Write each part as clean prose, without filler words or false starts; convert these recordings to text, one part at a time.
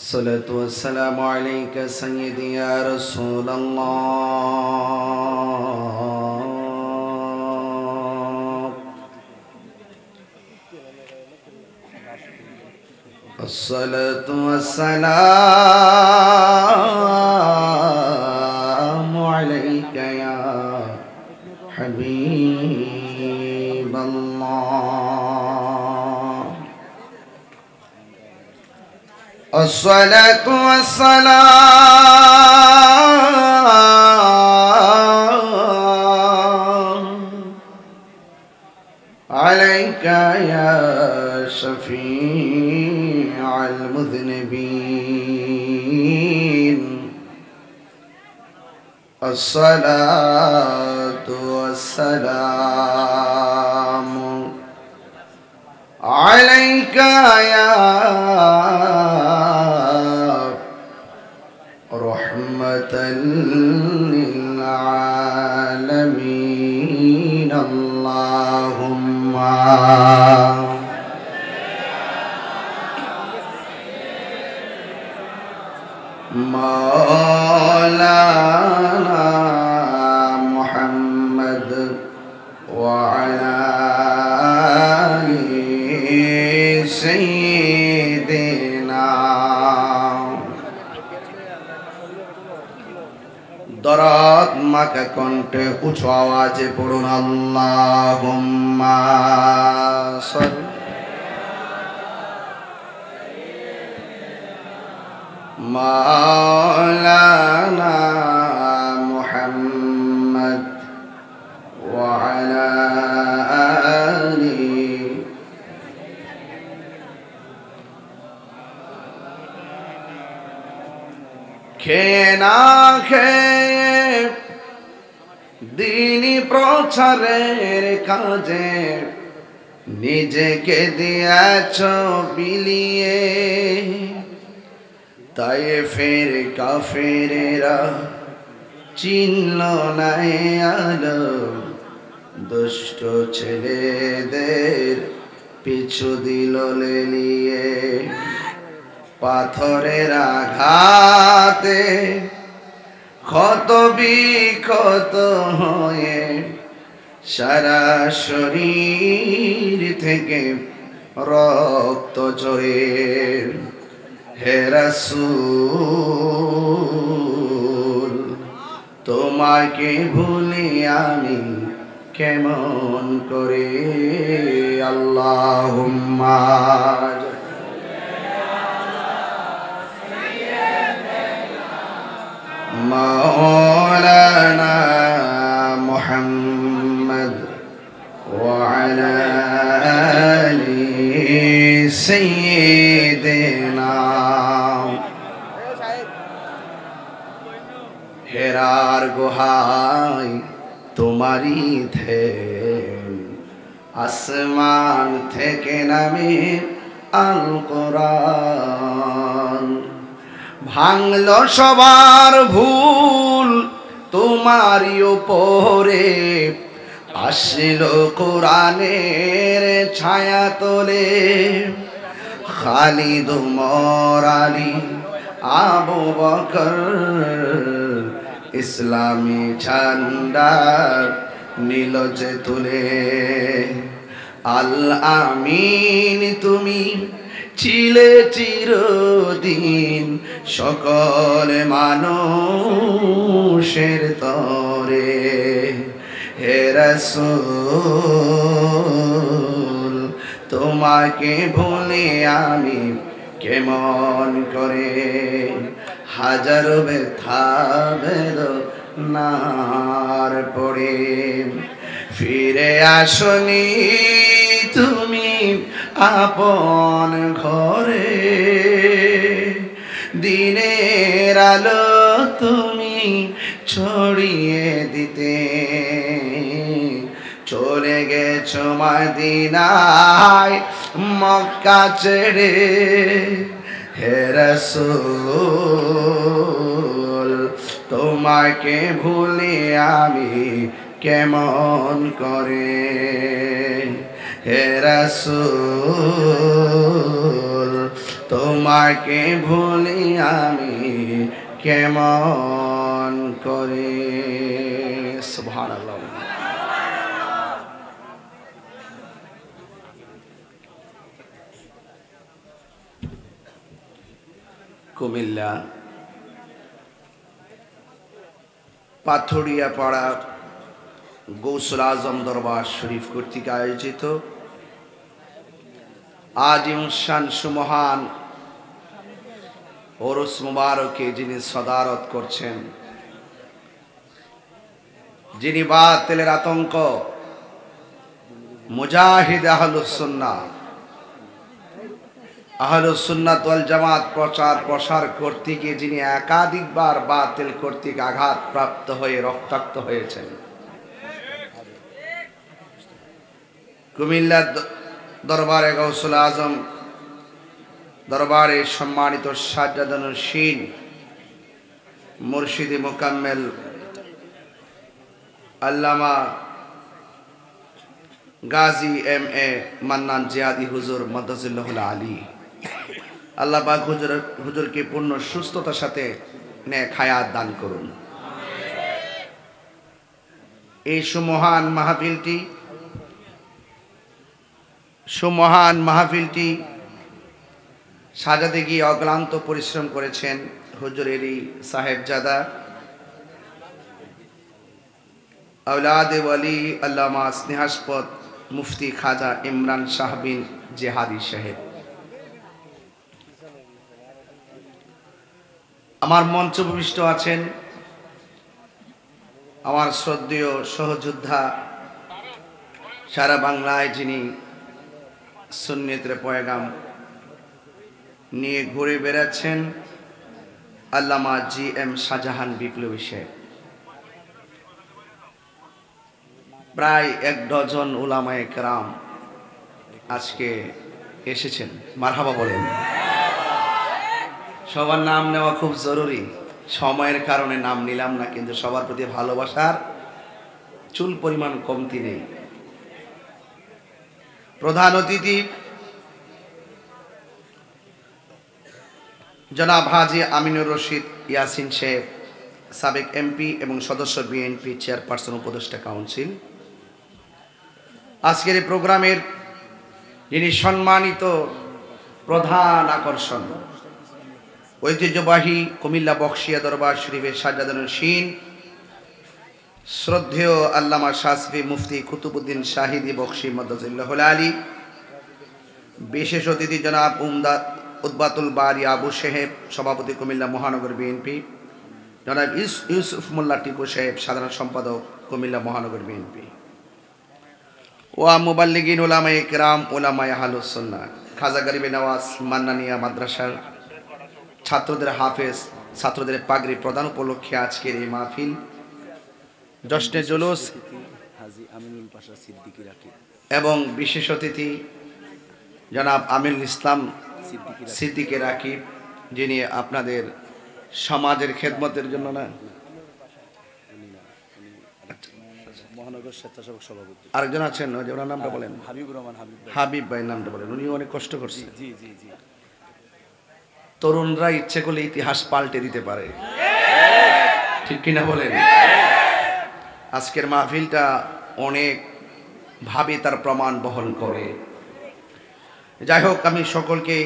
الصلاة والسلام عليك سيدي يا رسول الله. الصلاة والسلام عليك يا حبيب الله. الصلاة والسلام عليك يا شفيع المذنبين. الصلاة والسلام عليك يا رحمة للعالمين. اللهم مولانا محمد وعلى آله سيدنا দরদ মাখা কণ্ঠে উঁচু আওয়াজে পড়ুন আল্লাহুম্মা সাল্লি মাওলানা মুহাম্মদ ওয়া আলা আলিহি। খেয়ে না খেয়ে দিনী প্রচারের কাজে নিজেকে দিয়েছ বিলিয়ে। তাই ফের কাফেরেরা চিনল না আলো, দুষ্ট ছেলেদের পিছু দিল লেলিয়ে। পাথরের আঘাতে ক্ষত বিক্ষত হয়ে সারা শরীর থেকে রক্ত ঝরে। হে রাসূল তোমাকে ভুলি আমি কেমন করে। আল্লাহুম্মা مولانا محمد وعلى آل سيدنا। হেরার গুহায় তোমারই ধ্যান, আসমান থেকে নামে আল কোরআন। ভাঙল সবার ভুল তোমারই উপরে, আসলো কোরআনের ছায়া তোলে। খালিদ উমর আলী আবু বকর ইসলামী ঝান্ডা নীল যে তুলে। আল আমিন তুমি ছিলে চিরদিন সকল মানুষের তরে। হে রাসূল তোমাকে ভুলে আমি কেমন করে। হাজারো ব্যথা বেদনার পড়ে ফিরে আসনি তুমি আপন ঘরে। দিনের আলো তুমি ছড়িয়ে দিতে চলে গেছো মদিনায় মক্কা ছেড়ে। হে রাসূল তোমাকে ভুলে আমি কেমন করে। হে রাসূল তোমাকে ভুলি আমি কেমন করে। সুবহানাল্লাহ। কুমিল্লা পাথুরিয়া পাড়া গৌসুল আজম দরবার শরীফ কর্তৃক আয়োজিত আজিম শান সুমহান ওরস মুবারকে যিনি সদারত করছেন, যিনি বাতিলের আতঙ্ক মুজাহিদ আহলুস সুন্নাহ ওয়াল জামাত প্রচার প্রসার করতে গিয়ে যিনি একাধিকবার বাতিল কর্তৃক আঘাতপ্রাপ্ত হয়ে রক্তাক্ত হয়েছেন, কুমিল্লা দরবারে গৌসুল আজম দরবারে সম্মানিত সাজ্জাদানুশীন মুর্শিদি মুকাম্মেল আল্লামা গাজী এম.এ. মান্নান জিয়াদি হুজুর মাদ্দাজিল্লাহুল আলী, আল্লাহ পাক হুজুরকে পূর্ণ সুস্থতার সাথে নেক হায়াত দান করুন। এই সুমহান মাহফিলটি সাজাতে গিয়ে অক্লান্ত পরিশ্রম করেছেন হুজুরেরই সাহেবজাদা আওলাদে ওয়ালি আল্লামা স্নেহাস্পদ মুফতি খাজা ইমরান শাহ বিন জেহাদি সাহেব। আমার মঞ্চ উপবিষ্ট আছেন আমার শ্রদ্ধেয় সহযোদ্ধা, সারা বাংলায় যিনি সুন্নিয়তের পয়গাম নিয়ে ঘুরে বেড়াচ্ছেন, আল্লামা জি.এম. শাহজাহান বিপ্লবী সাহেব। প্রায় 1 ডজন উলামায়ে কেরাম আজকে এসেছেন, মারহাবা বলেন। সবার নাম নেওয়া খুব জরুরি, সময়ের কারণে নাম নিলাম না, কিন্তু সবার প্রতি ভালোবাসার চুল পরিমাণ কমতি নেই। প্রধান অতিথি জনাব হাজী আমিনুর রশিদ ইয়াসিন সাহেব, সাবেক এমপি এবং সদস্য বিএনপি চেয়ারপারসন উপদেষ্টা কাউন্সিল। আজকের এই প্রোগ্রামের যিনি সম্মানিত প্রধান আকর্ষণ, ঐতিহ্যবাহী কুমিল্লা বখশিয়া দরবার শরীফের সাজ্জাদানুশীন শ্রদ্ধেয় আল্লামা শাসফি মুফতি কুতুবউদ্দিন শাহিদি বখশি মাদ্দাজিল্লাহুল আলী। বিশেষ অতিথি জনাব উদ্বাতুল বারি আবু সাহেব, সভাপতি কুমিল্লা মহানগর বিএনপি। জনাব ইউসুফ মোল্লা টিপু সাহেব, সাধারণ সম্পাদক কুমিল্লা মহানগর বিএনপি। ওয়া মুবাল্লিগিন উলামায়ে কেরাম, উলামায়ে আহলুস সুন্নাহ, খাজা গরিবে নওয়াজ মান্নানিয়া মাদ্রাসার ছাত্রদের হাফেজ, ছাত্রদের পাগড়ি প্রদান উপলক্ষে আজকের এই মাহফিল। জশ্নে জুলুস এবং বিশেষ অতিথি জনাব আমিনুল ইসলাম সিদ্দিকী রাকিব, যিনি আপনাদের সমাজের খেদমতের জন্য মহানগর স্বেচ্ছাসেবক সভাপতি। আরেকজন আছেন, ওনার নামটা বলেন। হাবিবুর রহমান হাবিব ভাই নামটা বলেন, উনি অনেক কষ্ট করছেন। তরুণরা ইচ্ছে করলে ইতিহাস পাল্টে দিতে পারে, ঠিক কিনা বলেন? আজকের মাহফিলটা অনেক ভাবে তার প্রমাণ বহন করে। যাই হোক, আমি সকলকে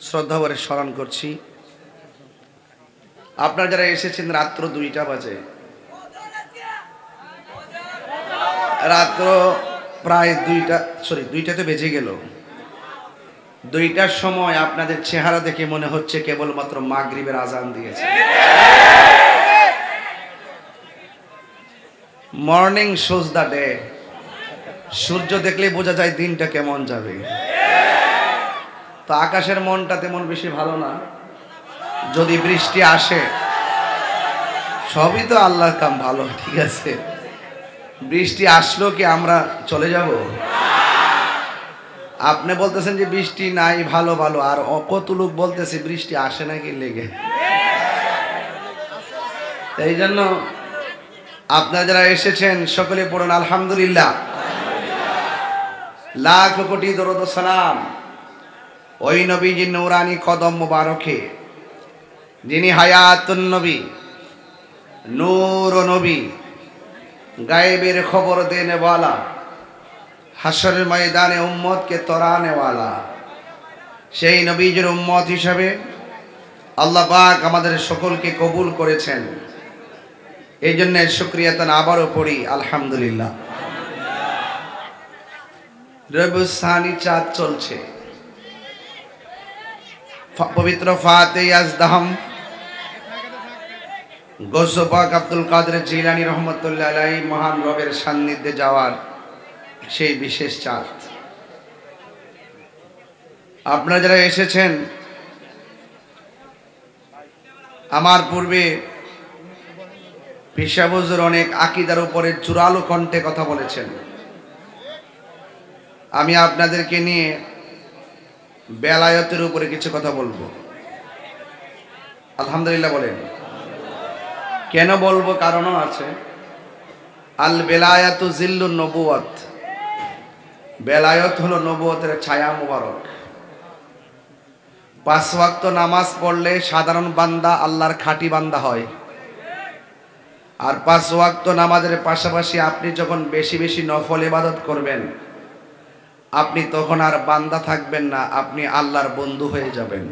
শ্রদ্ধা ভরে স্মরণ করছি। আপনারা যারা এসেছেন রাত্র 2টা বাজে, রাত্র প্রায় 2টাতে বেজে গেল। 2টার সময় আপনাদের চেহারা দেখে মনে হচ্ছে কেবলমাত্র মাগরিবের আজান দিয়েছে। Morning shows the day. সূর্য দেখলে বোঝা যায় দিনটা কেমন যাবে। তো আকাশের মনটা তেমন বেশি ভালো না। যদি বৃষ্টি আসে, সবই তো আল্লাহর কাম, ভালো, ঠিক আছে। বৃষ্টি আসলো কি আমরা চলে যাব? আপনি বলতেছেন যে বৃষ্টি নাই, ভালো ভালো, আর কত লোক বলতেছে বৃষ্টি আসে নাকি লেগে। এই জন্য আপনারা যারা এসেছেন সকলে পড়ুন আলহামদুলিল্লাহ। লাখ কোটি দরুদ ও সালাম ওই নবীজির নূরানি কদম মুবারকে, যিনি হায়াতুন নবী, নূর নবী, গায়েবের খবর দেনেওয়ালা, হাসরের ময়দানে উম্মতকে তরানেওয়ালা, সেই নবীজির উম্মত হিসাবে আল্লাহ পাক আমাদের সকলকে কবুল করেছেন। এই জন্য শুকরিয়া তান আবারও পড়ি আলহামদুলিল্লাহ। রবিউল সানি চাঁদ চলছে, পবিত্র ফাতে ইয়াজদাহম গৌসে পাক আব্দুল কাদের জিলানী রহমতুল্লাহ আলাইহি মহান রবের সান্নিধ্যে যাওয়ার সেই বিশেষ চাঁদ। আপনারা যারা এসেছেন, আমার পূর্বে পীর সাহেব হুজুর অনেক আকীদার উপরে জোরালো কণ্ঠে কথা বলেছেন। আমি আপনাদেরকে নিয়ে বেলায়েতের উপরে কিছু কথা বলবো। আলহামদুলিল্লাহ বলেন। কেন বলবো? কারণও আছে। আল বেলায়াতু জিল্লুন নবুওয়াত, বেলায়েত হলো নবুয়তের ছায়া মুবারক। 5 ওয়াক্ত নামাজ পড়লে সাধারণ বান্দা আল্লাহর খাঁটি বান্দা হয়। আর 5 ওয়াক্ত নামাজের পাশাপাশি আপনি যখন বেশি বেশি নফল ইবাদত করবেন, আপনি তখন আর বান্দা থাকবেন না, আপনি আল্লাহর বন্ধু হয়ে যাবেন।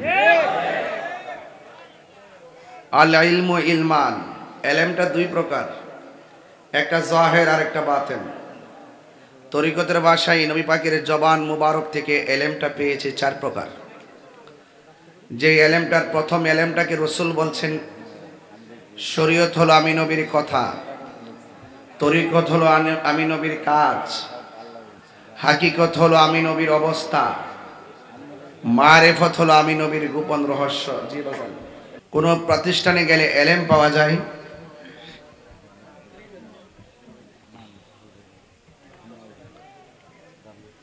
আল ইলমু ইলমান, এলেমটা 2 প্রকার, একটা জাহের আর একটা বাতেন। তরিকতের ভাষায় নবী পাকের জবান মুবারক থেকে এলেমটা পেয়েছে 4 প্রকার। যে এলেমটার প্রথম এলেমটাকে রসুল বলছেন শরীয়ত হলো আমি নবীর কথা, তরিকত হলো আমি নবীর কাজ, হাকিকত হলো আমি নবীর অবস্থা, মারেফত হলো আমি নবীর গোপন রহস্য। জি বাবা, কোন প্রতিষ্ঠানে গেলে এলেম পাওয়া যায়।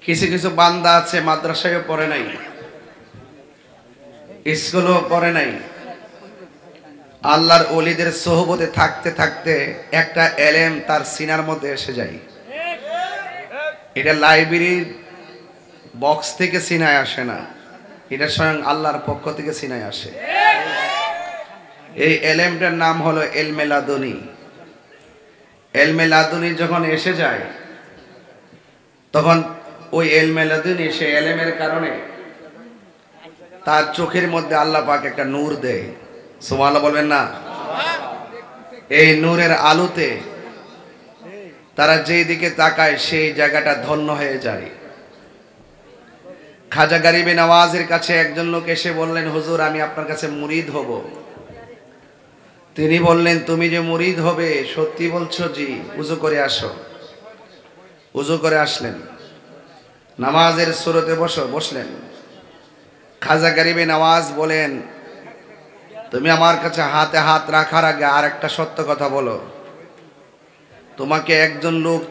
কিছু কিছু বান্দা আছে মাদ্রাসায়ও পড়ে নাই, স্কুলও পড়ে নাই, আল্লাহর ওলিদের সোহবতে থাকতে থাকতে একটা এলেম তার সিনার মধ্যে এসে যায়। এটা লাইব্রেরির বক্স থেকে সিনায় আসে না, এটা স্বয়ং আল্লাহর পক্ষ থেকে সিনায় আসে। এই এলেমটার নাম হলো এলমে লাদুনী। এলমে লাদুনী যখন এসে যায়, তখন ওই এলমে লাদুনী, সে এলেমের কারণে তার চোখের মধ্যে আল্লাহ পাক একটা নূর দেয়। সুবহানাল্লাহ বলবেন না? এই নূরের আলোতে তারা যেই দিকে তাকায় সেই জায়গাটা ধন্য হয়ে যায়। খাজা গরিবে নওয়াজের কাছে একজন লোক এসে বললেন, হুজুর আমি আপনার কাছে মুরিদ হব। তিনি বললেন, তুমি যে মুরিদ হবে সত্যি বলছো? জি। উযু করে আসো। উযু করে আসলেন, নামাজের সুরতে বসলেন। খাজা গরিবে নওয়াজ বলেন, তুমি আমার কাছে হাতে হাত রাখার আগে আর একটা সত্য কথা বলো। তোমাকে একজন লোক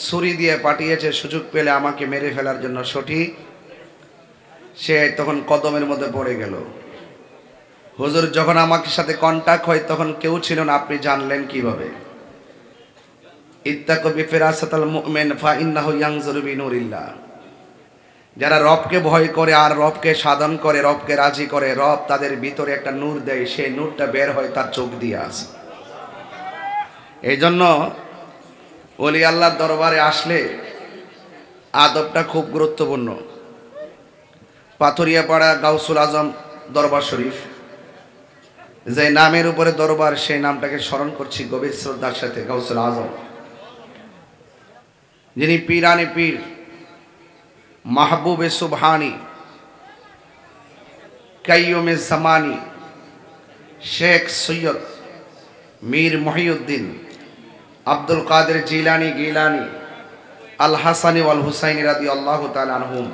ছুরি দিয়ে পাঠিয়েছে সুযোগ পেলে আমাকে মেরে ফেলার জন্য, সঠিক? সে তখন কদমের মধ্যে পড়ে গেল। হুজুর যখন আমাকে সাথে কন্টাক্ট হয় তখন কেউ ছিল না, আপনি জানলেন কিভাবে? ইত্তাকু বিফিরাসাতাল মুমিন ফা ইন্নাহু ইয়ানজুরু বিনুরিল্লাহ। যারা রবকে ভয় করে আর রবকে সাধন করে, রবকে রাজি করে, রব তাদের ভিতরে একটা নূর দেয়, সেই নূরটা বের হয় তার চোখ দিয়ে আসে। এই জন্য ওলি আল্লাহর দরবারে আসলে আদবটা খুব গুরুত্বপূর্ণ। পাথরিয়াপাড়া গাউসুল আজম দরবার শরীফ, যে নামের উপরে দরবার সেই নামটাকে স্মরণ করছি গভীর শ্রদ্ধার সাথে। গাউসুল আজম, যিনি পীরানি পীর, মাহবুবে সুবহানি, কাইয়ুমে জামানি, শেখ সৈয়দ মীর মহিউদ্দিন আব্দুল কাদের জিলানী গিলানী আল হাসানি ওয়াল হুসাইনি রাদিয়াল্লাহু তাআলা আনহুম।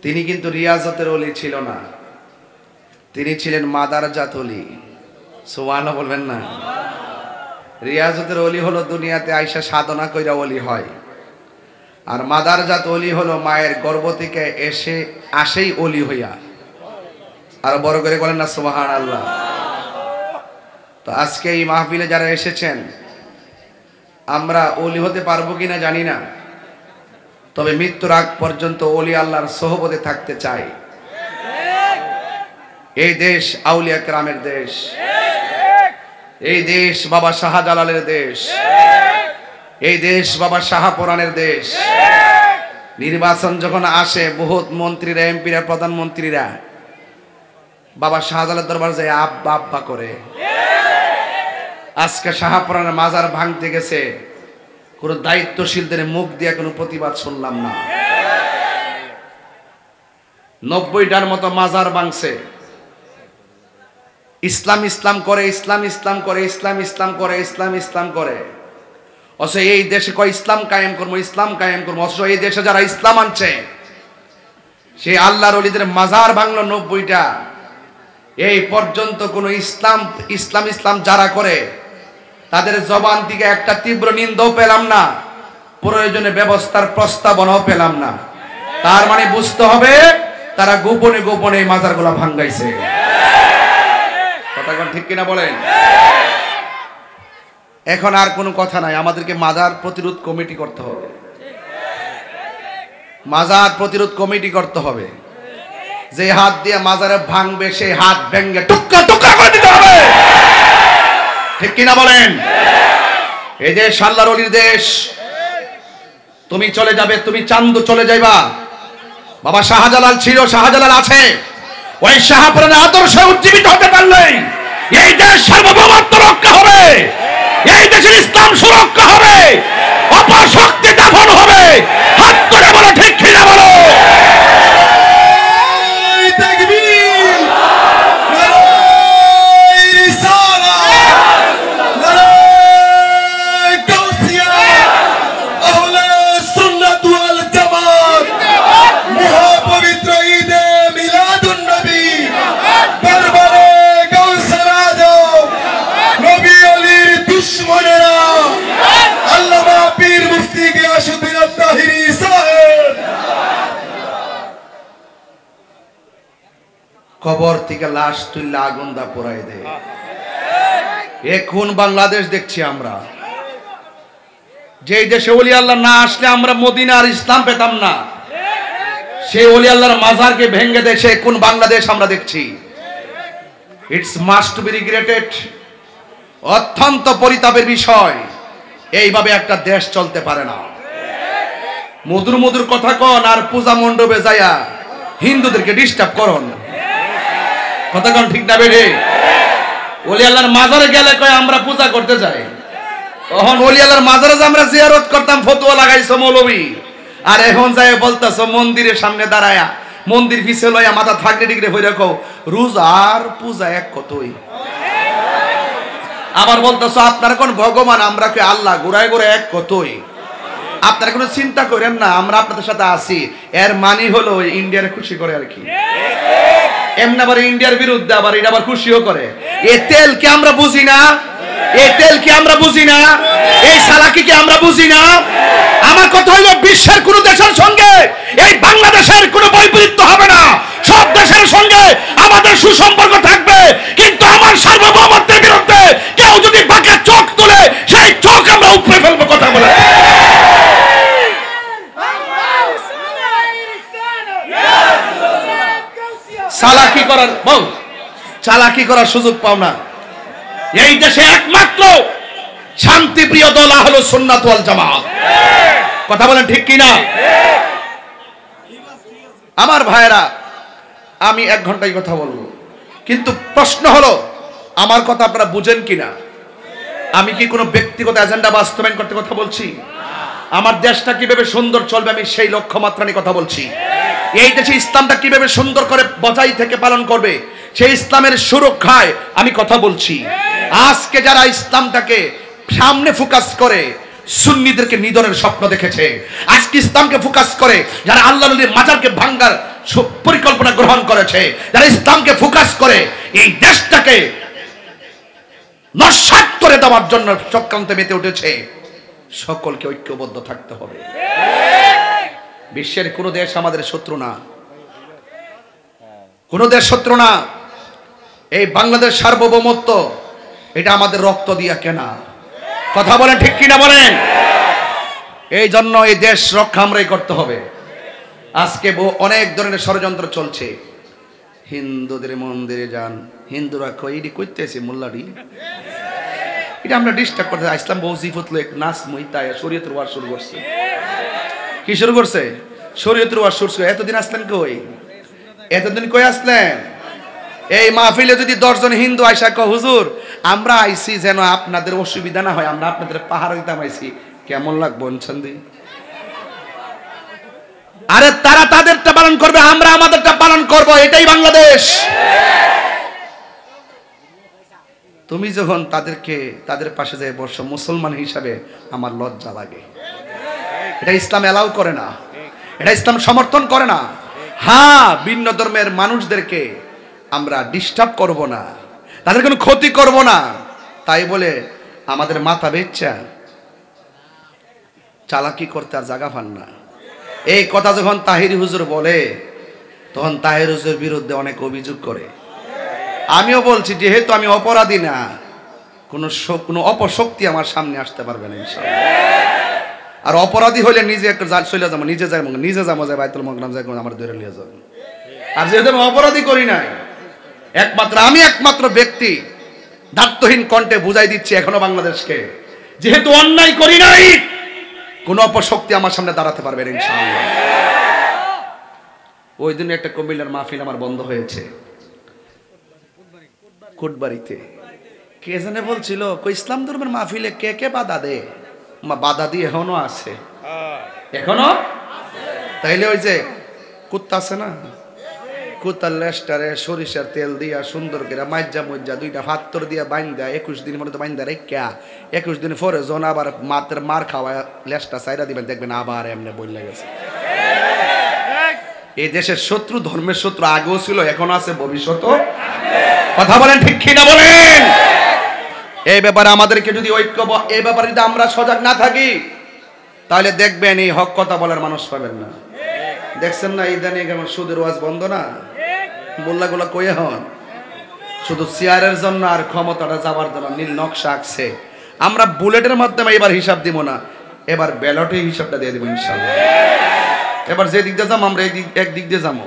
তিনি কিন্তু রিয়াজতের ওলি ছিল না, তিনি ছিলেন মাদারজাত ওলি। সুবহানাল্লাহ বলবেন না? রিয়াজতের ওলি হলো দুনিয়াতে আইসা সাধনা কইরা ওলি হয়, আর মাদারজাত ওলি হলো মায়ের গর্ভ থেকে আসেই ওলি হইয়া। আর বড় করে বলেন না সুবহানাল্লাহ। তো আজকে এই মাহফিলে যারা এসেছেন, আমরা ওলি হতে পারবো কিনা জানি না, তবে মৃত্যুর আগ পর্যন্ত ওলি আল্লাহর সোহবতে থাকতে চাই। এই দেশ আউলিয়া কেরামের দেশ, এই দেশ বাবা শাহজালালের দেশ, এই দেশ বাবা শাহপুরানের দেশ। নির্বাচন যখন আসে বহুত মন্ত্রীরা, এমপিরা, প্রধানমন্ত্রীরা বাবা শাহজালালের দরবার যায় আব্বা আব্বা করে। আজকে শাহপুরানের মাজার ভাঙতে গেছে, কোনো দায়িত্বশীলদের মুখ দিয়ে কোনো প্রতিবাদ শুনলাম না। 90টার মতো মাজার ভাঙছে। ইসলাম ইসলাম করে, ইসলাম ইসলাম করে, ইসলাম ইসলাম করে, ইসলাম ইসলাম করে। অথচ এই দেশে কয় ইসলাম কায়েম করবো, ইসলাম কায়েম করবো। অথচ এই দেশে যারা ইসলাম আনছে সেই আল্লাহর ওলিদের মাজার ভাঙলো 90টা। এই পর্যন্ত কোনো ইসলাম ইসলাম ইসলাম যারা করে তাদের জবান থেকে একটা তীব্র নিন্দাও পেলাম না, প্রয়োজনে ব্যবস্থার প্রস্তাবনাও পেলাম না। তার মানে বুঝতে হবে তারা গোপনে গোপনে এই মাজারগুলো ভাঙাইছে। কথা ঠিক কিনা বলেন? এখন আর কোনো কথা নাই, আমাদেরকে মাজার প্রতিরোধ কমিটি করতে হবে, মাজার প্রতিরোধ কমিটি করতে হবে। যে হাত দিয়ে মাজারে ভাঙবে সেই হাত ভেঙে টুকরা টুকরা করে দিতে হবে। ঠিক কিনা বলেন? এই দেশ আল্লাহর ওলির দেশ। তুমি চলে যাবে, তুমি চান্দু চলে যাইবা। বাবা শাহজালাল ছিল, শাহজালাল আছে। ওই শাহপুরানের আদর্শে উজ্জীবিত হতে পারলেই এই দেশ সার্বভৌমত্ব রক্ষা হবে, এই দেশের ইসলাম সুরক্ষা হবে, অপশক্তি দাফন হবে। হাত তুলে বলো ঠিক কিনা বলো। কবর থেকে লাশ তুললে আগুন দা পোড়াই দেয়। এখন বাংলাদেশ দেখছি আমরা, যে দেশে ওলি আল্লাহ না আসলে আমরা মদিনা আর ইসলাম পেতাম না, সেই ওলি আল্লাহর মাজারকে ভেঙে দেশে কোন বাংলাদেশ আমরা দেখছি। It's must be regretted. অত্যন্ত পরিতাপের বিষয়। এইভাবে একটা দেশ চলতে পারে না। মধুর মধুর কথা কন আর পূজা মণ্ডপে যাইয়া হিন্দুদেরকে ডিস্টার্ব করন। কথা কন ঠিক না বেড়ে? ওলি আল্লাহর মাজারে গেলে কয় আমরা পূজা করতে যাই। তখন ওলি আল্লাহর মাজারে যে আমরা জিয়ারত করতাম ফতোয়া লাগাইছো মৌলবী, আর এখন যায় বলতেছো মন্দিরের সামনে দাঁড়ায়া মন্দির পিছে লইয়া মাথা থাকলে ডিগ্রে হয়ে রাখো রোজ আর পূজা এক কতই। আবার বলতেছো আপনার কোন ভগবান, আমরা কে আল্লাহ, গোড়ায় গোড়ায় এক কতই। আপনারা কোনো চিন্তা করেন না, আমরা আপনাদের সাথে আছি। এর মানে হলো ইন্ডিয়ার খুশি করে আর কি। এমনি আবার ইন্ডিয়ার বিরুদ্ধে আবার এটা আবার খুশিও করে। এই তেলকে আমরা বুঝি না, এই তেলকে আমরা বুঝি না, এই সালাকিকে আমরা বুঝি না। আমার কথা হলো বিশ্বের কোন দেশের সঙ্গে এই বাংলাদেশের কোনো বৈপরীত্য হবে না। সব দেশের সঙ্গে আমাদের সুসম্পর্ক থাকবে, কিন্তু আমার সার্বভৌমত্বের বিরুদ্ধে কেউ যদি বাঁকা চোখ তোলে সেই চোখ আমরা উপড়ে ফেলবো। কথা বলে চালাকি করার বল, চালাকি করার সুযোগ পাও না। এই দেশে একমাত্র শান্তিপ্রিয় দল হলো সুন্নাত ওয়াল জামাত। কথা বলেন ঠিক কিনা? আমার ভাইরা, আমি 1 ঘন্টায় কথা বলবো, কিন্তু প্রশ্ন হলো আমার কথা আপনারা বুঝেন কিনা। আমি কি কোনো ব্যক্তিগত এজেন্ডা বাস্তবায়ন করতে কথা বলছি? আমার দেশটা কিভাবে সুন্দর চলবে আমি সেই লক্ষ্যমাত্রা নিয়ে কথা বলছি। এই দেশে ইসলামটা কিভাবে সুন্দর করে বজায় থেকে পালন করবে সেই ইসলামের সুরক্ষায় আমি কথা বলছি। আজকে যারা ইসলামটাকে সামনে ফোকাস করে সুন্নিদেরকে নিধনের স্বপ্ন দেখেছে, আজকে ইসলামকে ফোকাস করে যারা আল্লাহর নবীর মাজারকে ভাঙার পরিকল্পনা গ্রহণ করেছে, যারা ইসলামকে ফোকাস করে এই দেশটাকে নস্যাৎ করে দেওয়ার জন্য চক্রান্তে মেতে উঠেছে, সকলকে ঐক্যবদ্ধ থাকতে হবে। বিশ্বের কোন দেশ আমাদের শত্রু না, কোন দেশ শত্রু না। এই বাংলাদেশ সার্বভৌমত্ব এটা আমাদের রক্ত দিয়া কেনা। কথা বলেন ঠিক কিনা বলেন? এই জন্য এই দেশ রক্ষা আমরাই করতে হবে। আজকে অনেক ধরনের ষড়যন্ত্র চলছে। হিন্দুদের মন্দিরে যান, হিন্দুরা কইডি কইতেছে মোল্লাডি, এটা আমরা ডিস্টার্ব করতে। ইসলাম বৌজিফত লোক নাচ মইতায় শরীয়তের ওয়াজ শুরু করছে। কি শুরু করছে? শরীয়তের ওয়াজ শুরু করছে। এতদিন আসলেন কই? এতদিন কই আসলেন? এই মাহফিলে যদি 10 জন হিন্দু আইসা কয় হুজুর আমরা আইছি যেন আপনাদের অসুবিধা না হয়, আমরা আপনাদের পাহাড় দিতাম আইছি, কেমন লাগবো ইনশাল্লাহ? আরে তারা তাদেরটা পালন করবে, আমরা আমাদেরটা পালন করব, এটাই বাংলাদেশ। তুমি যখন তাদের পাশে যায় বসো, মুসলমান হিসাবে আমার লজ্জা লাগে। এটা ইসলাম এলাও করে না, এটা ইসলাম সমর্থন করে না। হ্যাঁ, ভিন্ন ধর্মের মানুষদেরকে আমরা ডিস্টার্ব করব না, তাদের কোনো ক্ষতি করব না, তাই বলে আমাদের মাথা বেচ্চা চালাকি করতে আর জায়গা পান না। এই কথা যখন তাহির হুজুর বলে, তখন তাহির হুজুরের বিরুদ্ধে অনেক অভিযোগ করে। আমিও বলছি যেহেতু আমি অপরাধী না, কোনো অপশক্তি আমার সামনে আসতে পারবে না ইনশাআল্লাহ। আর অপরাধী হলে নিজে একটা চলে যাবো, নিজে যাবো যাই বাইতুল মুকাররম যাই আমার ধরে নিয়ে যাবো। আর যেহেতু আমি অপরাধী করি নাই, আমি একমাত্র ব্যক্তি দায়িত্বহীন কণ্ঠে বুঝাই দিচ্ছি এখনো বাংলাদেশকে, যেহেতু অন্যায় করি নাই, কোন অপশক্তি আমার সামনে দাঁড়াতে পারবে না ইনশাআল্লাহ। ওই দিন একটা কুমিল্লার মাহফিল আমার বন্ধ হয়েছে কোটবাড়িতে। কে জানে বলছিল ইসলাম ধর্মের মাহফিলে কে কে বাধা দেয়? বাধা দিয়ে এখনো আছে, এখনো। তাইলে ওই যে কুত্তা আছে না, কুত্তার লেস্টারে সরিষার তেল দিয়া সুন্দর করে মাজ্জা মজ্জা দুইটা হাতর দিয়া বাইন্দা 21 দিন মনে তো বাইন্দা রেখা 21 দিন পরে যখন আবার মার খাওয়া লেস্টা সাইরা দিবেন, দেখবেন আবার এমনি বললে গেছে। এই দেশের শত্রু, ধর্মের শত্রু আগেও ছিল, এখন আছে, ভবিষ্যতও। কথা বলেন ঠিক কি না বলেন? এই ব্যাপারে আমাদেরকে যদি এই ব্যাপারে যদি আমরা সজাগ না থাকি, তাহলে দেখবেন এই হক কথা বলার মানুষ পাবেন না। দেখছেন না ইদানিং কেমন সুদের ওয়াজ বন্ধ না, মোল্লাগুলো কয়ে হন শুধু চেয়ারের জন্য আর ক্ষমতাটা যাবার জন্য নীল নকশা আঁকছে। আমরা বুলেটের মাধ্যমে এবার হিসাব দিব না, এবার ব্যালটে হিসাবটা দিয়ে দেবো ইনশাআল্লাহ। এবার যে দিক দিয়ে যাবো আমরা এক দিক দিয়ে যাবো।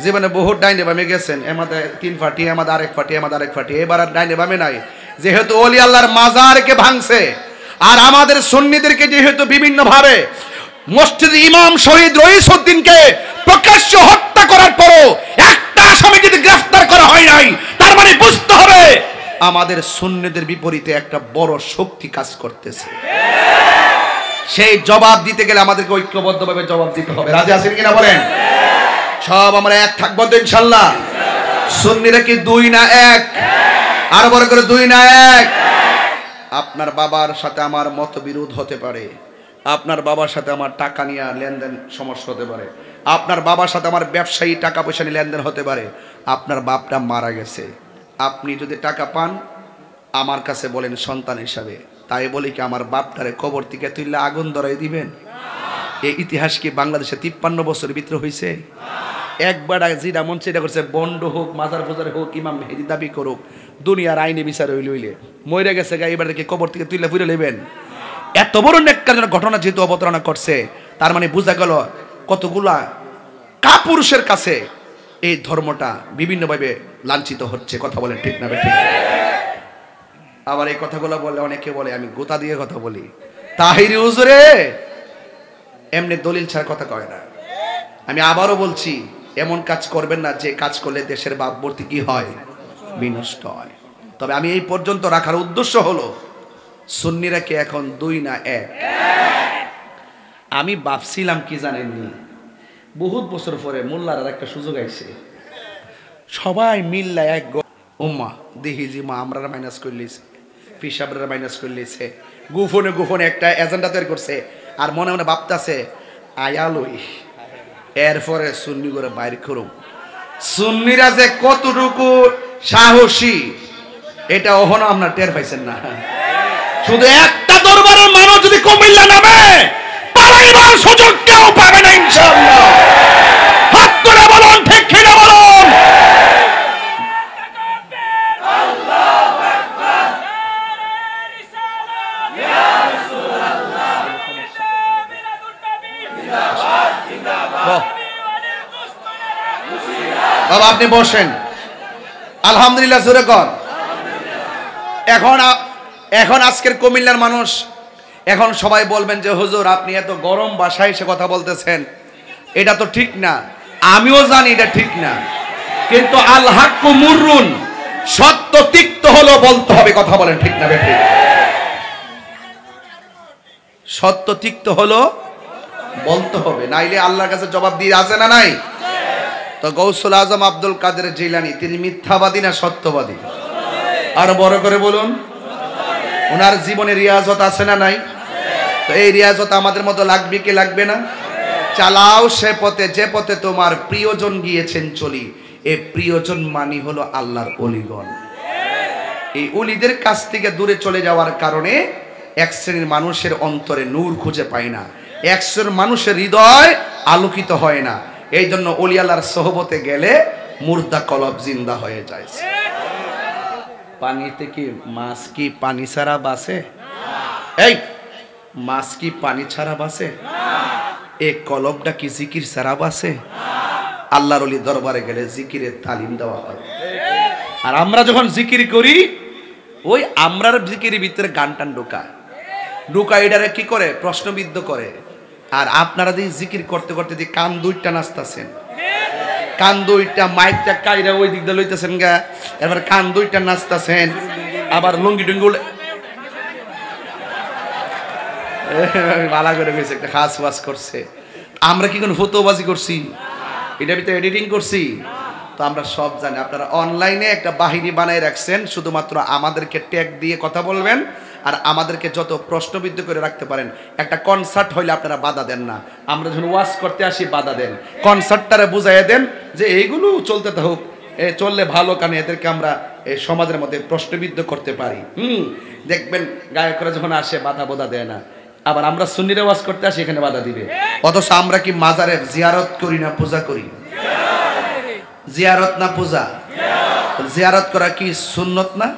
জীবনে বহুত ডাইনে বামে গেছেন, এমাদের 3 ফাটি, আমাদের আরেক ফাটি, আমাদের আরেক ফাটি, এবার আর ডাইনে বামে নাই। যেহেতু ওলি আল্লাহর মাজারকে ভাঙছে, আর আমাদের সুন্নিদেরকে যেহেতু বিভিন্ন ভাবে মসজিদ ইমাম শহীদ রইসউদ্দিনকে প্রকাশ্য হত্যা করার পরও একটা আসামি যদি গ্রেফতার করা হয় নাই, তার মানে বুঝতে হবে আমাদের সুন্নিদের বিপরীতে একটা বড় শক্তি কাজ করতেছে। সেই জবাব দিতে গেলে আমাদেরকে ঐক্যবদ্ধভাবে জবাব দিতে হবে। রাজি আছেন কিনা বলেন? সব আমরা এক থাকবো তো ইনশাআল্লাহ। সুন্নিরা কি 2 না 1? আরো বড় করে 2 না 1? আপনার বাবার সাথে আমার মতবিরোধ হতে পারে, আপনার বাবার সাথে আমার টাকা নিয়ে লেনদেন সমস্যা হতে পারে, আপনার বাবার সাথে আমার ব্যবসায়ী টাকা পয়সা নিয়ে লেনদেন হতে পারে। আপনার বাপটা মারা গেছে, আপনি যদি টাকা পান আমার কাছে বলেন সন্তান হিসাবে, তাই বলি কি আমার বাপটারে কবর থেকে তুললে আগুন ধরাই দিবেন? এই ইতিহাস কি বাংলাদেশে 53 বছরের ভিতরে হয়েছে? একবার যেটা মন সেটা করছে, বন্ড হোক, মাজার ফুজার হোক, ইমাম মেহেদি দাবি করুক, দুনিয়ার আইনে বিচার হইলে মরে গেছে গা, এবার থেকে কবর থেকে তুলে ফুলে নেবেন? এত বড় নেককারজনক ঘটনা যেহেতু অবতারণা করছে, তার মানে বোঝা গেল কতগুলা কাপুরুষের কাছে এই ধর্মটা বিভিন্নভাবে লাঞ্ছিত হচ্ছে। কথা বলেন ঠিক না ঠিক? আবার এই কথাগুলো বললে অনেকে বলে আমি গোতা দিয়ে কথা বলি। তাহিরি হুজুরে এমনি দলিল ছাড়া কথা কয় না। আমি আবারও বলছি, এমন কাজ করবেন না যে কাজ করলে দেশের ভাবমূর্তি কি হয়, বিনষ্ট হয়। তবে আমি এই পর্যন্ত রাখার উদ্দেশ্য হলো সুন্নিরা কি এখন 2 না 1? আমি ভাবছিলাম কি জানেননি, বহুত বছর পরে মোল্লার একটা সুযোগ আইছে, সবাই মিল্লা এক উম্মা দেখি যে মা আমরা মাইনাস করে লিছে, পিসাবরা মাইনাস করে লিছে, গোপনে গোপনে একটা এজেন্ডা তৈরি করছে, আর মনে মনে ভাবতেছে আয়ালই এরপরে সুন্নি করে বাইর করুম। সুন্নিরা যে কতটুকু সাহসী এটা ওহনো আপনার টের পাইছেন না। শুধু একটা দরবারের মানুষ যদি কুমিল্লা নামে পালাইবার সুযোগ কেউ পাবে না ইনশাআল্লাহ। হাত করে বলুন ঠিক কিনা বলুন? আল্লাহু আকবার, ইয়া রাসূলুল্লাহ, আপনি বসেন। আলহামদুলিল্লাহ জোরে কর। এখন আজকের কুমিল্লার মানুষ, এখন সবাই বলবেন যে হুজুর আপনি এত গরম ভাষায় এসে কথা বলতেছেন, এটা তো ঠিক না। আমিও জানি এটা ঠিক না, কিন্তু আল হাক্কু মুররুন, সত্য তিক্ত হলো বলতে হবে। কথা বলেন ঠিক না বেঠিক? সত্য তিক্ত হলো বলতে হবে, নাইলে আল্লাহর কাছে জবাব দিয়ে আছে না নাই? তো গৌসুল আজম আব্দুল কাদের জিলানী তিনি মিথ্যাবাদী না সত্যবাদী? আর বড় করে বলুন। ওনার জীবনে রিয়াজত আছে না নাই? তো এই রিয়াজত আমাদের মতো লাগবে কি লাগবে না? চালাও সে পথে যে পথে তোমার প্রিয়জন গিয়েছেন চলি, এই প্রিয়জন মানি হলো আল্লাহর ওলিগণ। এই ওলিদের কাছ থেকে দূরে চলে যাওয়ার কারণে এক শ্রেণীর মানুষের অন্তরে নূর খুঁজে পায় না, এক শ্রেণীর মানুষের হৃদয় আলোকিত হয় না। এই জন্য ওলি আল্লাহর সোহবতে গেলে মুর্দা কলব জিন্দা হয়ে যায়। পানিতে কি মাছ কি পানি ছাড়া বাঁচে? এই মাছ কি পানি ছাড়া বাঁচে? এই কলবটা কি জিকির ছাড়া বাঁচে? আল্লাহর ওলি দরবারে গেলে জিকিরের তালিম দেওয়া হয়। আর আমরা যখন জিকির করি, ওই আমরার জিকিরের ভিতরে গান টান ঢুকা এটারে কি করে? প্রশ্নবিদ্ধ করে। আর আপনারা যে জিকির করতে করতে যে কান দুইটা নাচতেছেন, কান দুইটা মাইকটা কাইরা ওই দিক দিয়ে লইতেছেন গা, এবার কান দুইটা নাচতেছেন, আবার লুঙ্গি টুঙ্গি ভালো করে গেছে, একটা খাস ওয়াজ করছে। আমরা কি কোনো ফটোবাজি করছি? এটার ভিতরে এডিটিং করছি? তো আমরা সব জানি। আপনারা অনলাইনে একটা বাহিনী বানায় রাখছেন, শুধুমাত্র আমাদেরকে ট্যাগ দিয়ে কথা বলবেন আর আমাদেরকে যত প্রশ্নবিদ্ধ করে রাখতে পারেন। একটা কনসার্ট হইলে আপনারা বাধা দেন না, আমরা যখন ওয়াজ করতে আসি বাধা দেন। কনসার্টটারে বুঝাইয়া দেন যে এইগুলো চলতে থাকুক, চললে ভালো, কারণ এদেরকে আমরা এই সমাজের মধ্যে প্রশ্নবিদ্ধ করতে পারি। দেখবেন গায়করা যখন আসে বাধা বোধা দেয় না, আবার আমরা সুন্নিরা ওয়াজ করতে আসি এখানে বাধা দিবে। অথচ আমরা কি মাজারের জিয়ারত করি না পূজা করি? জিয়ারত না পূজা? জিয়ারত করা কি সুন্নত না?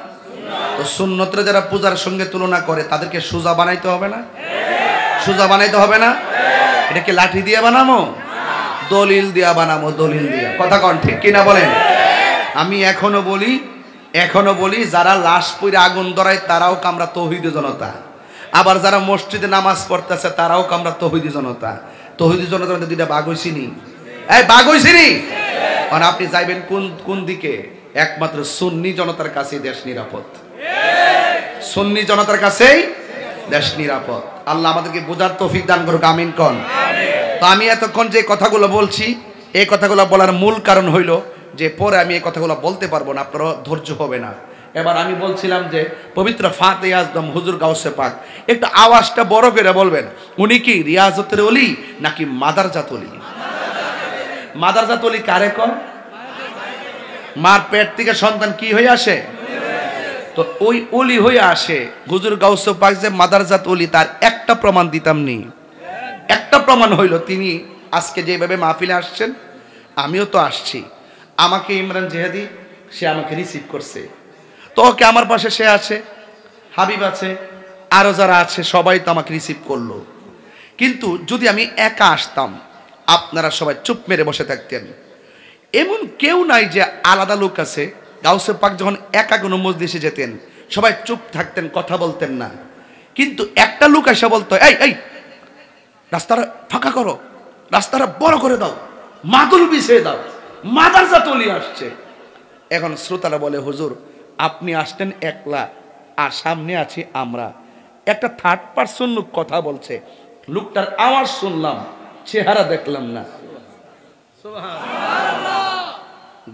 তো সুন্নতরে যারা পূজার সঙ্গে তুলনা করে তাদেরকে সোজা বানাইতে হবে না? সোজা বানাইতে হবে না? এটাকে লাঠি দিয়ে বানাবো? দলিল দিয়া বানাবো, দলিল দিয়া। কথা কন ঠিক কিনা বলেন? আমি এখনো বলি যারা লাশ পুড়ে আগুন ধরায় তারাও কামরা তৌহিদি জনতা, আবার যারা মসজিদে নামাজ পড়তেছে তারাও কামরা তৌহিদি জনতা। তৌহিদি জনতা দুইটা বাঘ হইছিনি? এই বাঘ হইছিনি? আর আপনি যাইবেন কোন দিকে? একমাত্র সুন্নি জনতার কাছেই দেশ নিরাপদ। সুন্নি জনতার কাছেই দেশ নিরাপদ। আল্লাহ আমাদেরকে বোঝার তৌফিক দান করুক, আমিন কোন। তো আমি এতক্ষণ যে কথাগুলো বলছি, এই কথাগুলো বলার মূল কারণ হইল যে পরে আমি এই কথাগুলো বলতে পারবো না, আপনারা ধৈর্য হবে না। এবার আমি বলছিলাম যে পবিত্র ফাতিহা আজম হুজুর গাউসে পাক, একটু আওয়াজটা বড় করে বলবেন, উনি কি রিয়াজতের ওলি নাকি মাদারজাত ওলি? মাদারজাত ওলি কারে কন? মার পেট থেকে সন্তান কি হয়ে আসে? তো ওই ওলি হয়ে আসে। হুজুর গাউসে পাক যে মাদারজাত ওলি, তার একটা প্রমাণ দিতাম নি। একটা প্রমাণ হইল তিনি আজকে যেভাবে মাহফিলে আসছেন, আমিও তো আসছি। আমাকে ইমরান জেহাদি সে আমাকে রিসিভ করছে, তো ওকে আমার পাশে সে আছে, হাবিব আছে, আরো যারা আছে সবাই তো আমাকে রিসিভ করলো। কিন্তু যদি আমি একা আসতাম, আপনারা সবাই চুপ মেরে বসে থাকতেন। এমন কেউ নাই যে আলাদা লোক আছে। গাউসে পাক যখন একা কোনো মজলিসে যেতেন সবাই চুপ থাকতেন, কথা বলতেন না। কিন্তু একটা লোক এসে বলতো, এই রাস্তাটা ফাঁকা করো, রাস্তাটা বড় করে দাও, মাদুল বিছিয়ে দাও, মাদারজাত ওলি আসছে। এখন শ্রোতারা বলে, হুজুর আপনি আসতেন একলা আর সামনে আছি আমরা। একটা থার্ড পারসন লোক কথা বলছে, লোকটার আওয়াজ শুনলাম, চেহারা দেখলাম না।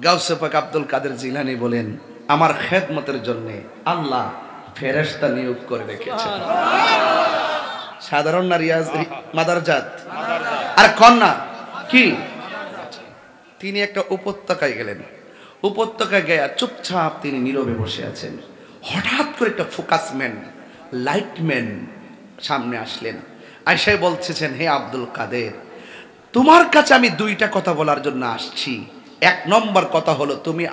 গাউসে পাক আব্দুল কাদের জিলানী বলেন, আমার খেদমতের জন্য আল্লাহ ফেরেশতা নিয়োগ করে রেখেছেন। সাধারণ না রিয়াজ মাদারজাত? আর কন্যা কি? তিনি একটা উপত্যকায় গেলেন, উপত্যকায় গিয়ে চুপচাপ তিনি নীরবে বসে আছেন। হঠাৎ করে একটা ফোকাসম্যান, লাইটম্যান সামনে আসলেন, আয়সাই বলছেন, হে আব্দুল কাদের, তোমার কাছে আমি দুইটা কথা বলার জন্য আসছি। এক নম্বর কথা হলো, তুমি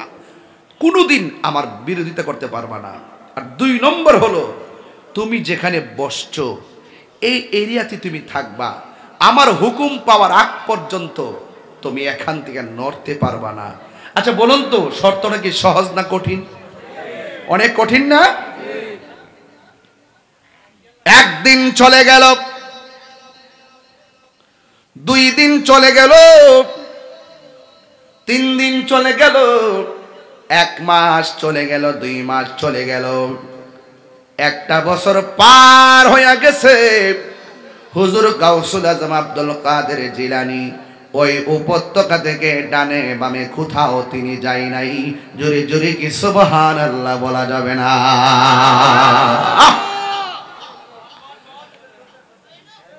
কোনোদিন আমার বিরোধিতা করতে পারবা না। আর দুই নম্বর হলো, তুমি যেখানে বসছো এই এরিয়াতে তুমি থাকবা, আমার হুকুম পাওয়ার আগ পর্যন্ত তুমি এখান থেকে নড়তে পারবা না। আচ্ছা বলুন তো, শর্তটা কি সহজ না কঠিন? অনেক কঠিন না? একদিন চলে গেল, 2 দিন চলে গেল, 3 দিন চলে গেল, 1 মাস চলে গেল, 2 মাস চলে গেল, 1টা বছর পার হয়ে গেছে। হুজুর গাউসুল আজম আব্দুল কাদের জিলানী ওই উপত্যকা থেকে ডানে বামে কোথাও তিনি যাই নাই। জোরে জোরে কি সুবহানাল্লাহ বলা যাবে না?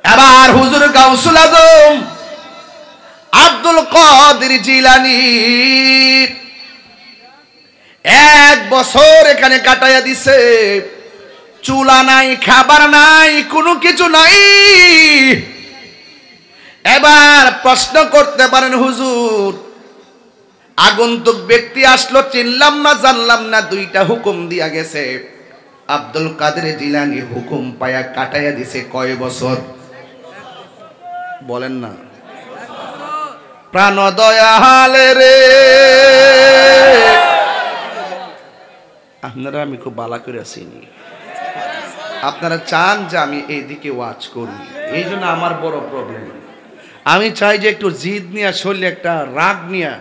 এবার হুজুর গাউসুল আজম আব্দুল কাদের জিলানী 1 বছর এখানে কাটাইয়া দিছে। চুলা নাই, খাবার নাই, কোনো কিছু নাই। এবার প্রশ্ন করতে পারেন, হুজুর আগন্তুক ব্যক্তি আসলো, চিনলাম না জানলাম না, 2টা হুকুম দিয়া গেছে। আব্দুল কাদের জিলানী হুকুম পায়া কাটাইয়া দিছে কয় বছর? বলেন না। প্রাণ দয়াল রে, আপনারা আমি খুব বালা করে চিনি। আপনারা চান যে আমি এইদিকে ওয়াজ করি, এই জন্য আমার বড় প্রবলেম। আমি চাই যে একটু জিদ নিয়ে, শরীরে একটা রাগ নিয়ে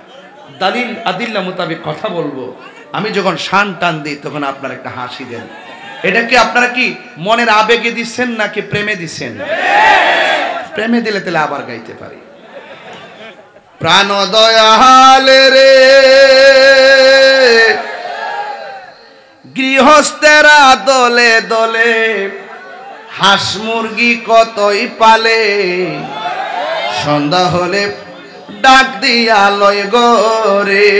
দালিল আদিল্লা মোতাবেক কথা বলবো। আমি যখন শান টান দিই তখন আপনারা একটা হাসি দেন। এটা কি আপনারা কি মনের আবেগে দিচ্ছেন নাকি প্রেমে দিচ্ছেন? প্রেমে দিলে তাহলে আবার গাইতে পারি। প্রাণ দয়াল রে, গৃহস্থেরা দলে দলে হাঁস মুরগি কতই পালে, সন্ধ্যা হলে ডাক দিয়া লয় গরে।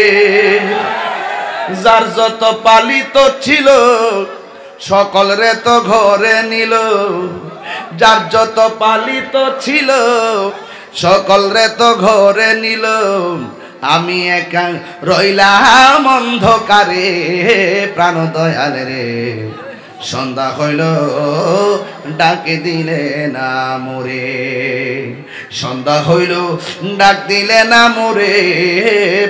যার যত পালিত ছিল সকল রে তো ঘরে নিল, যার যত পালিত ছিল সকল রে তো ঘরে নিল। আমি একা রইলাম অন্ধকারে। প্রাণ দয়াল রে, সন্ধ্যা হইল ডাকে দিলে না মোরে, সন্ধ্যা হইল ডাক দিলে না মোরে।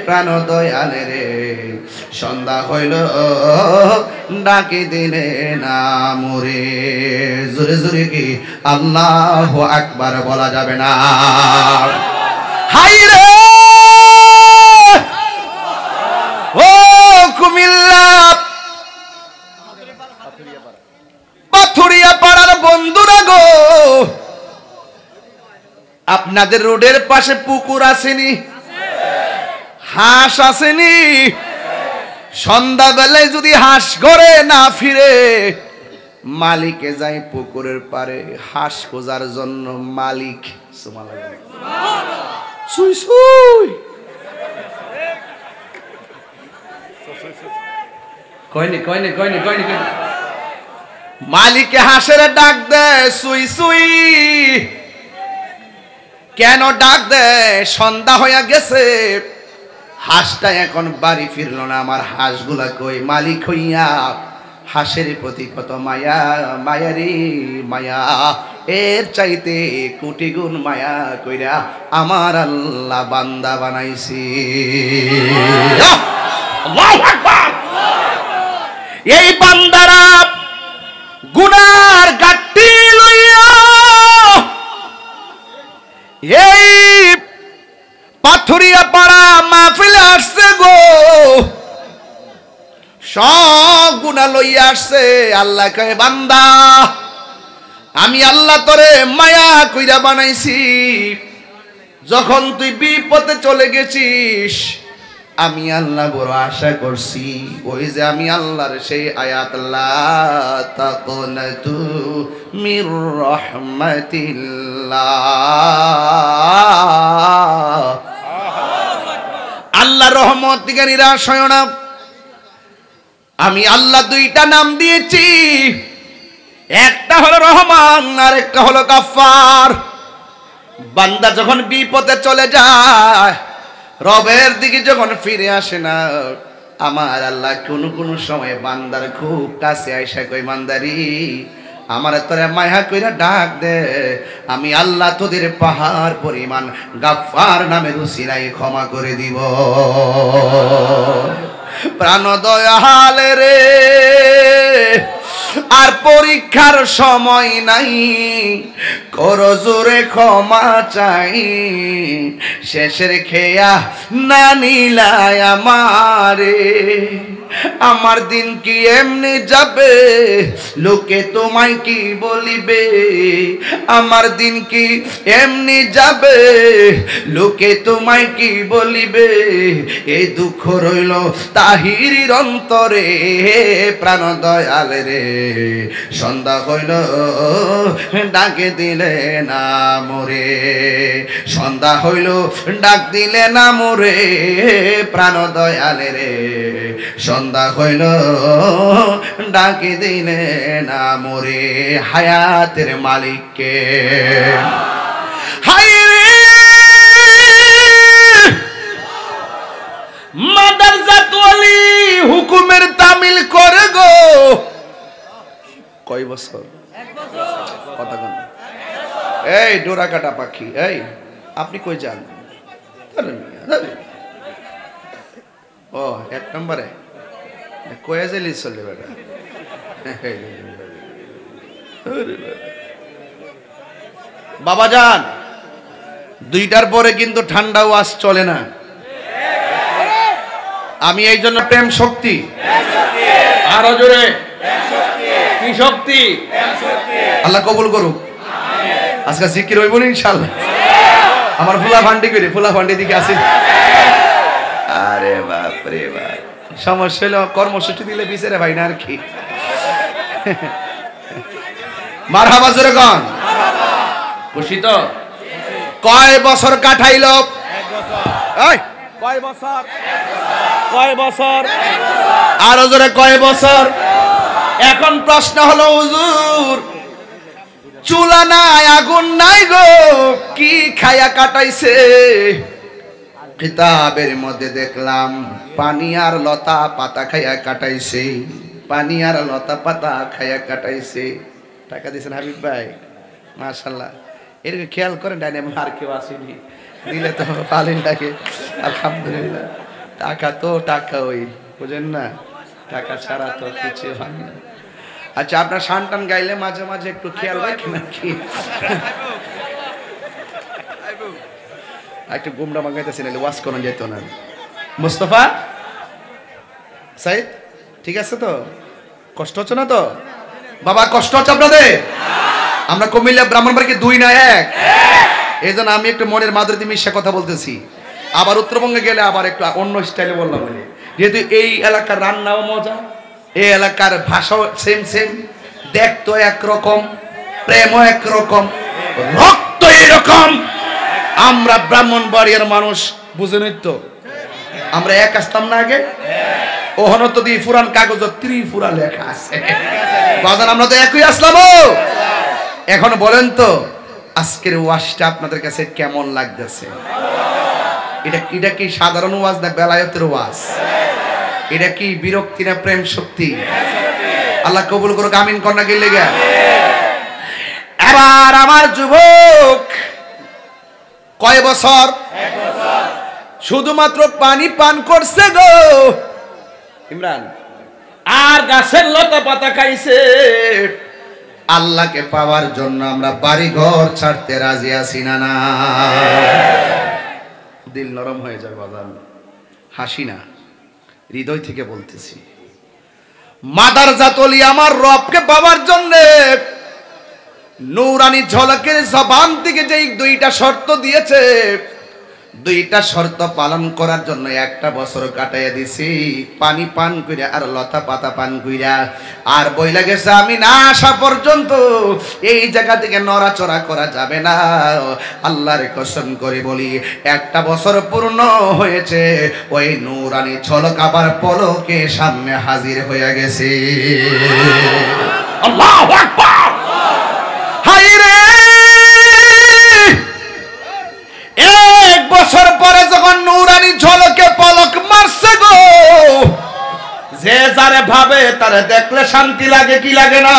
প্রাণ দয়াল রে, সন্ধ্যা হইল ডাকে দিলে না মোরে। জোরে জোরে কি আল্লাহু আকবার বলা যাবে না? হাই রে ও কুমিল্লা পাথুরিয়া পাড়ার বন্ধুরা গো, আপনাদের রোডের পাশে পুকুর আসেনি? হাঁস আসেনি? সন্ধ্যাবেলায় যদি হাঁস ঘরে না ফিরে, মালিকে যায় পুকুরের পারে হাঁস খোঁজার জন্য। মালিক সুই সুই কয়নি কয়নি কয়নি কয়নি কয়নি। মালিকে হাঁসের ডাক দেয় সুই সুই। কেন ডাক দেয়? সন্ধ্যা হয়ে গেছে, হাঁসটা এখন বাড়ি ফিরল না, আমার হাঁসগুলা কই? মালিক হইয়া হাঁসের প্রতি কত মায়া, মায়ারি মায়া, এর চাইতে কোটি গুণ মায়া কইরা আমার আল্লাহ বান্দা বানাইছি। আল্লাহু আকবার। এই বান্দারা গুনার গাট্টি লইয়া এই পাথুরিয়া পাড়া মাহফিলে আসছে গো, সব গুনাহ লইয়া আসছে। আল্লাহ কয়, বান্দা আমি আল্লাহ তোরে মায়া কইরা বানাইছি। যখন তুই বিপদে চলে গেছিস, আমি আল্লাহ বড় আশা করছি, ওই যে আমি আল্লাহর সেই আয়াত লা তাকুনাতু মির রাহমাতিল্লাহ, আল্লাহ রহমত থেকে নিরাশ হয় না। আমি আল্লাহ 2টা নাম দিয়েছি, একটা হলো রহমান আর একটা হলো গাফফার। বান্দা যখন বিপদে চলে যায়, রবের দিকে যখন ফিরে আসে না, আমার আল্লাহ কোন কোন সময় বান্দার খুব কাছে আইসা কই, বান্দারি আমার তোরে মায়া কইরা ডাক দে, আমি আল্লাহ তোদের পাহাড় পরিমাণ গাফফার নামের উসিলাই ক্ষমা করে দিব। প্রাণ দয়াল রে, আর পরীক্ষার সময় নাই, করো জোরে ক্ষমা চাই, শেষের খেয়া না নিলায় আমারে, আমার দিন কি এমনি যাবে, লোকে তোমায় কি বলিবে, আমার দিন কি এমনি যাবে, লোকে তোমায় কি বলিবে, এই দুঃখ রইল তাহিরির অন্তরে। প্রাণ দয়াল রে, সন্ধ্যা হইল ডাকে দিলে না মোরে, সন্ধ্যা হইল ডাক দিলে না মোরে, প্রাণ দয়াল রে, সন্ধ্যা হইল ডাকে দিলে না মোরে, হায়াতের মালিককে। হায় রে মাদারজাত ওয়ালি হুকুমের তামিল করে গো। কয় বছর? কথা কোন? এই ডোরা কাটা পাখি, এই আপনি কই যান? ও এক নম্বরে কয়ে যাইলি চলে বেটা। বাবা যান, 2টার পরে কিন্তু ঠান্ডা ওয়াজ চলে না। আমি এই জন্য প্রেম শক্তি, আরো জোরে কি শক্তি, আল্লাহ কবুল করুক। আজকে জিকির হইব না ইনশাআল্লাহ। আমার ফুলা ফান্ডি করে, ফুলা ফান্ডি দিকে আসি। আরে বাপ রে বাপ, সমস্যা হলো কর্মসূচি দিলে বিচারে ভাই না আর কি। মারহাবা জোরে কোন? খুশি তো? কয় বছর কাটাইল? কয় বছর? কয় বছর? আরো জোরে কয় বছর? এখন প্রশ্ন হলো হুজুর, চুলা নাই, আগুন নাই গো, কি খায়া কাটাইছে? কিতাবের মধ্যে দেখলাম পানি আর লতা পাতা খায়া কাটাইছে, পানি আর লতা পাতা খায়া কাটাইছে। টাকা দিয়েছেন হাবিব ভাই, মাশাআল্লাহ। এরকম খেয়াল করেন, ডাইনে আর কেউ আসেনি, দিলে তো ভালোই লাগে আলহামদুলিল্লাহ। টাকা তো টাকা, ওই বুঝেন না, টাকা ছাড়া তো কিছু হয় না। আচ্ছা, আপনার শান টান গাইলে মাঝে মাঝে একটু খেয়াল রাখেন নাকি? একটু গুমরা মাগাইতেছি, নাহলে ওয়াজ করা যেত না। মুস্তফা সাইদ ঠিক আছে তো? কষ্ট হচ্ছে না তো বাবা? কষ্ট হচ্ছে আপনাদের? আমরা কুমিল্লা ব্রাহ্মণবাড়িকে 2 না 1, এই জন্য আমি একটু মনের মাধুরী মিশা কথা বলতেছি। আবার উত্তরবঙ্গে গেলে আবার একটু অন্য স্টাইলে বললাম, যেহেতু এই এলাকার রান্নাও মজা, এই এলাকার ভাষাও সেম সেম, দেখতো একরকম, প্রেমও একরকম, রক্ত এরকম। আমরা ব্রাহ্মণবাড়িয়ার মানুষ, বুঝেনই তো, আমরা এক আসতাম না আগে? ওহন তো দিয়ে পুরান কাগজ ত্রিপুরা লেখা আছে, বাজান আমরা তো একই আসলাম। এখন বলেন তো, আজকের ওয়াজটা আপনাদের কাছে কেমন লাগতেছে? এটা কি সাধারণ ওয়াজ না বেলায়েতের ওয়াজ? এটা কি বিরক্তি না প্রেম শক্তি? আল্লাহ কবুল করুক, আমিন কন্যা গেলে গে। এবার আমার যুবক, কয় বছর? 1 বছর। শুধুমাত্র পানি পান করছে গো ইমরান, আর গাছের লতা পাতা খাইছে। আল্লাহকে পাওয়ার জন্য আমরা বাড়ি ঘর ছাড়তে রাজি আছি না? না, দিল নরম হয়ে যায় বাজান, হাসি না, হৃদয় থেকে বলতেছি। মাদারজাত ওলি আমার রবকে পাওয়ার জন্য নূরানি ঝলকের জবান থেকে যেই 2টা শর্ত দিয়েছে, 2টা শর্ত পালন করার জন্য 1টা বছর কাটাইয়া দিছি, পানি পান কইরা আর লতা পাতা পান কইরা। আর বইলা গেছে, আমি না আসা পর্যন্ত এই জায়গা থেকে নড়াচড়া করা যাবে না। আল্লাহর কসম করে বলি, 1টা বছর পূর্ণ হয়েছে, ওই নূরানি ঝলক আবার পলকে সামনে হাজির হয়ে গেছে। আল্লাহু আকবার। হায় রে, 1 বছর পরে যখন নূরানি ঝলকে পলক মারছে গো, যে যারে ভাবে তারে দেখলে শান্তি লাগে কি লাগে না?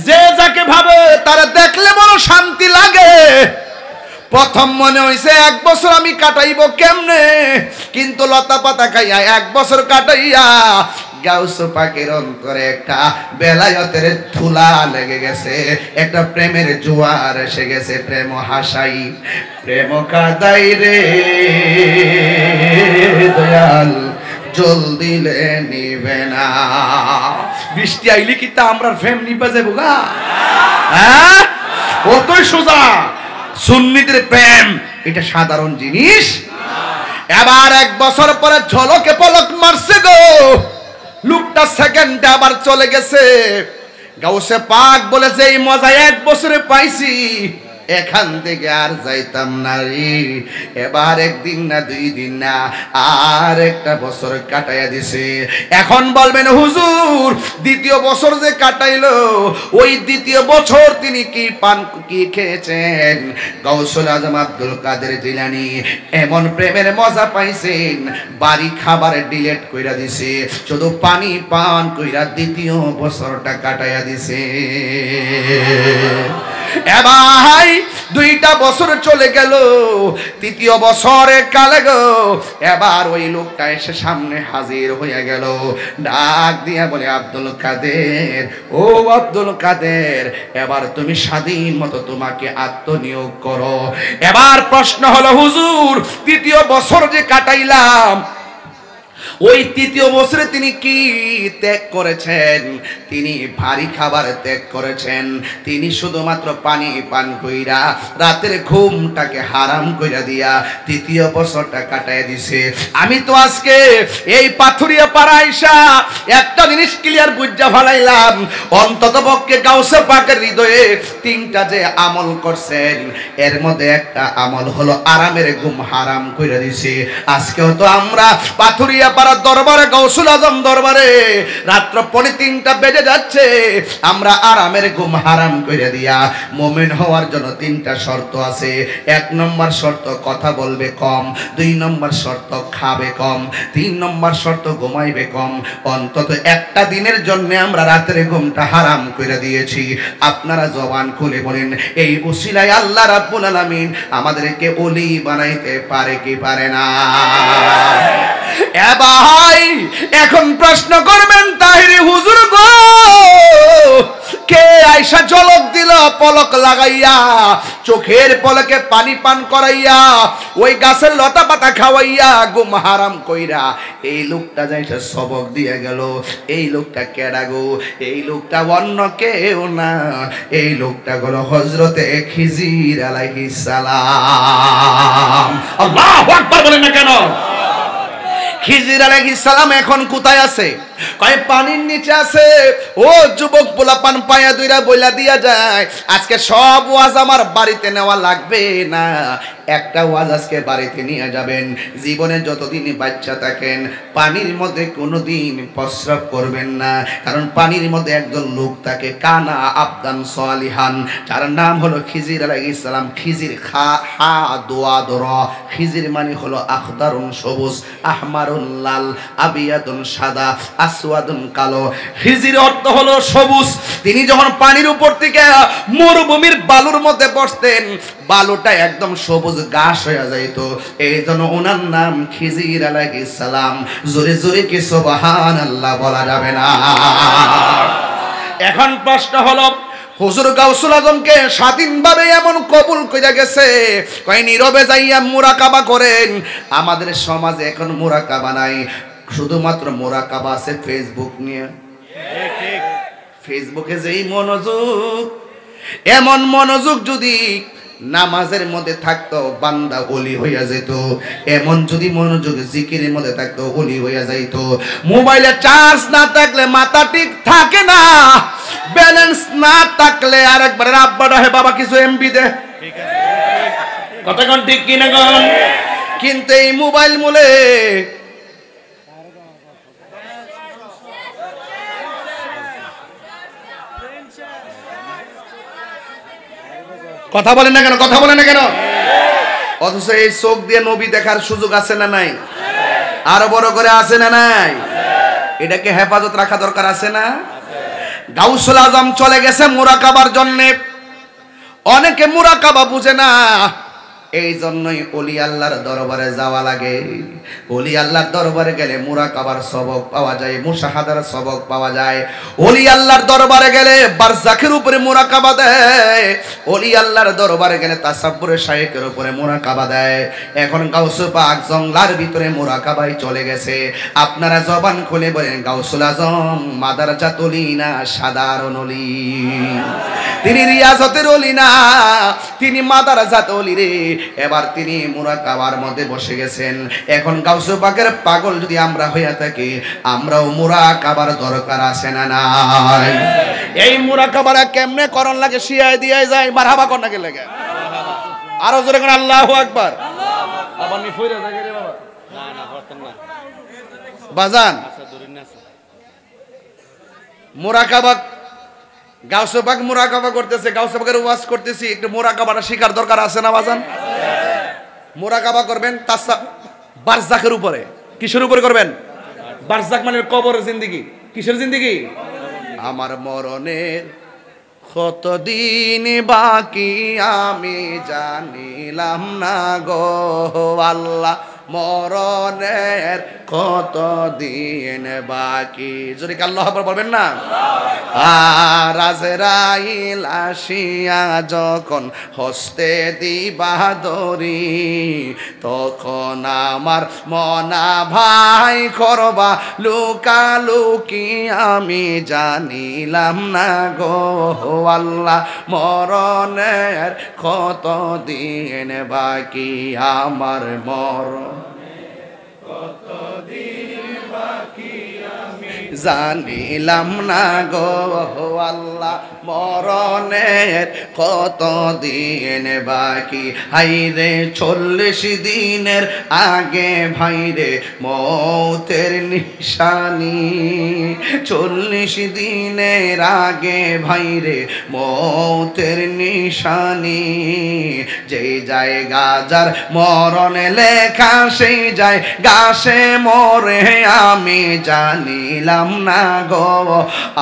যে যাকে ভাবে তারা দেখলে বড় শান্তি লাগে। প্রথম মনে হইছে 1 বছর আমি কাটাইব কেমনে, কিন্তু লতা পাতা খাইয়া 1 বছর কাটাইয়া গাউস পাকের অন্তরে একটা বেলায়েতের ধুলা লেগে গেছে, একটা প্রেমের জোয়ার এসে গেছে। প্রেম হাসাই প্রেম কাদাই রে দয়াল, জল দিলে নিবে না। বৃষ্টি আইলে কি তা আমরা প্রেম নিবে যাবো গা? হ্যাঁ, অতই সোজা। সুন্নিদের প্রেম এটা সাধারণ জিনিস। এবার 1 বছর পরে ঝলকে পলক মারছে গো, লোকটা সেকেন্ডে আবার চলে গেছে। গাউসে পাক বলেছে এই মজা 1 বছরে পাইছি, এখান থেকে আর যাইতাম না রে। এবার 1 দিন না 2 দিন না, আর একটা বছর কাটাইয়া দিছে। এখন বলবেন হুজুর দ্বিতীয় বছর যে কাটাইলো, ওই দ্বিতীয় বছর তিনি কি পান কি খেয়েছেন? গাউসুল আজম আব্দুল কাদের জিলানী এমন প্রেমের মজা পাইছেন, বাড়ি খাবার ডিলেট কইরা দিছে, শুধু পানি পান কইরা দ্বিতীয় বছরটা কাটাইয়া দিছে। এবার 2টা বছর চলে গেল, তৃতীয় বছরে কালে গো এবার ওই লোকটা এসে সামনে হাজির হয়ে গেল। ডাক দিয়া বলে আব্দুল কাদের, ও আব্দুল কাদের, এবার তুমি স্বাধীন মতো তোমাকে আত্মনিয়োগ করো। এবার প্রশ্ন হলো হুজুর তৃতীয় বছর যে কাটাইলাম, ওই তৃতীয় বছরে তিনি কি ত্যাগ করেছেন? তিনি ভারী খাবার ত্যাগ করেছেন, তিনি শুধুমাত্র পানি পান কইরা রাতের ঘুমটাকে হারাম কইরা দিয়া তৃতীয় বছরটা কাটায় দিছে। আমি তো আজকে এই পাথুরিয়া পাড়া আইসা একটা জিনিস ক্লিয়ার বুঝা ফেলাইলাম, অন্তত পক্ষে গাউসে পাকের হৃদয়ে 3টা যে আমল করছেন, এর মধ্যে একটা আমল হলো আরামের ঘুম হারাম কইরা দিছে। আজকেও তো আমরা পাথুরিয়া পাড়া দরবারে, গাউসুল আজম দরবারে রাত্র 3:30 বেজে যাচ্ছে, আমরা আরামের ঘুম হারাম করে দিয়া মুমিন হওয়ার জন্য 3টা শর্ত আছে। 1 নম্বর শর্ত কথা বলবে কম, 2 নম্বর শর্ত খাবে কম, 3 নম্বর শর্ত ঘুমাইবে কম। অন্তত একটা দিনের জন্য আমরা রাতের ঘুমটা হারাম করে দিয়েছি। আপনারা জবান খুলে বলেন এই উসিলায় আল্লাহ রাব্বুল আলামিন আমাদেরকে ওলি বানাইতে পারে কি পারে না? এ ভাই এখন প্রশ্ন করবেন তাহিরি হুজুর গো, কে আইসা ঝলক দিল পলক লাগাইয়া, চোখের পলকে পানি পান করাইয়া, ওই গাছের লতা পাতা খাওয়াইয়া ঘুম হারাম কইরা এই লোকটা যাইসা সবক দিয়ে গেল। এই লোকটা কেডা গো? এই লোকটা অন্য কেউ না, এই লোকটা হলো হযরতে খিজির আলাইহিস সালাম। আল্লাহু আকবার বলেন না কেন? খিজির আলাইহিস সালাম এখন কোথায় আছে? কয় পানির নিচে আছে। ও যুবক পোলাপান পায়া দুইরা বইলা দিয়া যায়, আজকে সব ওয়াজ আমার বাড়িতে নেওয়া লাগবে না, একটা ওয়াজ আজকে বাড়িতে নিয়ে যাবেন। জীবনে যতদিন বাচ্চা থাকেন পানির মধ্যে কোনোদিন প্রস্রাব করবেন না, কারণ পানির মধ্যে একজন লোক থাকে কানা আবদান সালিহান, যার নাম হলো খিজির আলাইহিস সালাম। খিজির খা হা দোয়া দর, খিজির মানে হলো আখদারুন সবুজ, আহমারুন লাল, আবিয়াদুন সাদা, আসওয়াদুন কালো। খিজির অর্থ হলো সবুজ। তিনি যখন পানির উপর থেকে মরুভূমির বালুর মধ্যে বসতেন, বালুটা একদম সবুজ ঘাস হয়ে যাইত, এই জন্য ওনার নাম খিজির আলাইহিস সালাম। জোরে জোরে কি সুবহানাল্লাহ বলা যাবে না? এখন প্রশ্ন হলো হুজুর গাউসুল আজমকে স্বাধীনভাবে এমন কবুল কইরা গেছে, কয় নীরবে যাইয়া মুরাকাবা করেন। আমাদের সমাজে এখন মুরাকাবা নাই, শুধুমাত্র মুরাকাবা আছে ফেসবুক নিয়ে। ফেসবুকে যেই মনোযোগ, এমন মনোযোগ যদি নামাজের মধ্যে থাকতো বান্দা ওলি হইয়া যেত, এমন যদি মনোযোগ জিকিরের মধ্যে থাকতো ওলি হইয়া যাইত। মোবাইলে চার্জ না থাকলে মাথা ঠিক থাকে না, ব্যালেন্স না থাকলে আরেকবার আব্বাটা হে বাবা কিছু এমবি দে, কতক্ষণ ঠিক কিনা গন? কিন্তু এই মোবাইল মূলে কথা বলেন না কেন? কথা বলেন না কেন? অথচ এই চোখ দিয়ে নবী দেখার সুযোগ আছে না নাই? আরো বড় করে আছে না নাই? এটাকে হেফাজত রাখা দরকার আছে না? গাউসুল আজম চলে গেছে মুরাকাবার জন্যে। অনেকে মুরাকাবা বুঝে না, এই জন্যই ওলি আল্লাহর দরবারে যাওয়া লাগে। ওলি আল্লাহর দরবারে গেলে মুরাকাবার সবক পাওয়া যায়, মুশাহাদার সবক পাওয়া যায়। ওলি আল্লাহর দরবারে গেলে বারজাখের উপরে মুরাকাবা দেয়, ওলি আল্লাহর দরবারে গেলে তাসাব্বুরে শায়েখের উপরে মুরাকাবা দেয়। এখন গাউসুল পাক জংলার ভিতরে মুরাকাবায় চলে গেছে। আপনারা জবান খুলে বলেন, গাউসুল আজম মাদারজাত ওলি না সাধারণ ওলি? তিনি রিয়াজতের ওলি না, তিনি মাদারজাত ওলি রে। এবার তিনি মুরাকাবার মধ্যে বসে গেছেন। এখন গাউসুল পাকের পাগল যদি আমরা হইয়া থাকি, আমরাও মুরাকাবার দরকার আছে না নাই? এই মুরাকাবাটা কেমনে করণ লাগে শিয়ায় দিয়ে যায়, মারহাবা কোন নাকি লাগে? আরো জোরে কোন আল্লাহু আকবার। আবার নি ফইরা থাকে রে বাবা। না না করতেন না বাজান। আচ্ছা দূরিন না মুরাকাবা, গাউসুল পাক মুরাকাবা করতেছে, গাউসুল পাকের ওয়াজ করতেছি, একটু মুরাকাবাটা শিখার দরকার আছে না বাজান? মুরাকাবা করবেন বারজাখের উপরে। কিসের উপরে করবেন? বারজাখ মানে কবরের জিন্দেগি। কিসের জিন্দেগি? আমার মরণের কতদিন বাকি আমি জানিলাম না গো আল্লাহ, মরণের কতদিন বাকি। যদি আল্লাহু আকবার বলবেন না? আর আজরাইল আসিয়া যখন হস্তে দিবা দরি, তখন আমার মনা ভাই করবা লুকালুকি আমি জানিলাম না গো আল্লাহ, মরণের কতদিন বাকি আমার মরণ জানিলাম না গো আল্লাহ, মরণের কতদিন বাকি। হাইরে 40 দিনের আগে ভাইরে মৌতের নিশানি, 40 দিনের আগে ভাইরে মৌতের নিশানি। যে জায়গা যার মরণ লেখা সেই যায় গাছে মরে আমি জানিলাম না গো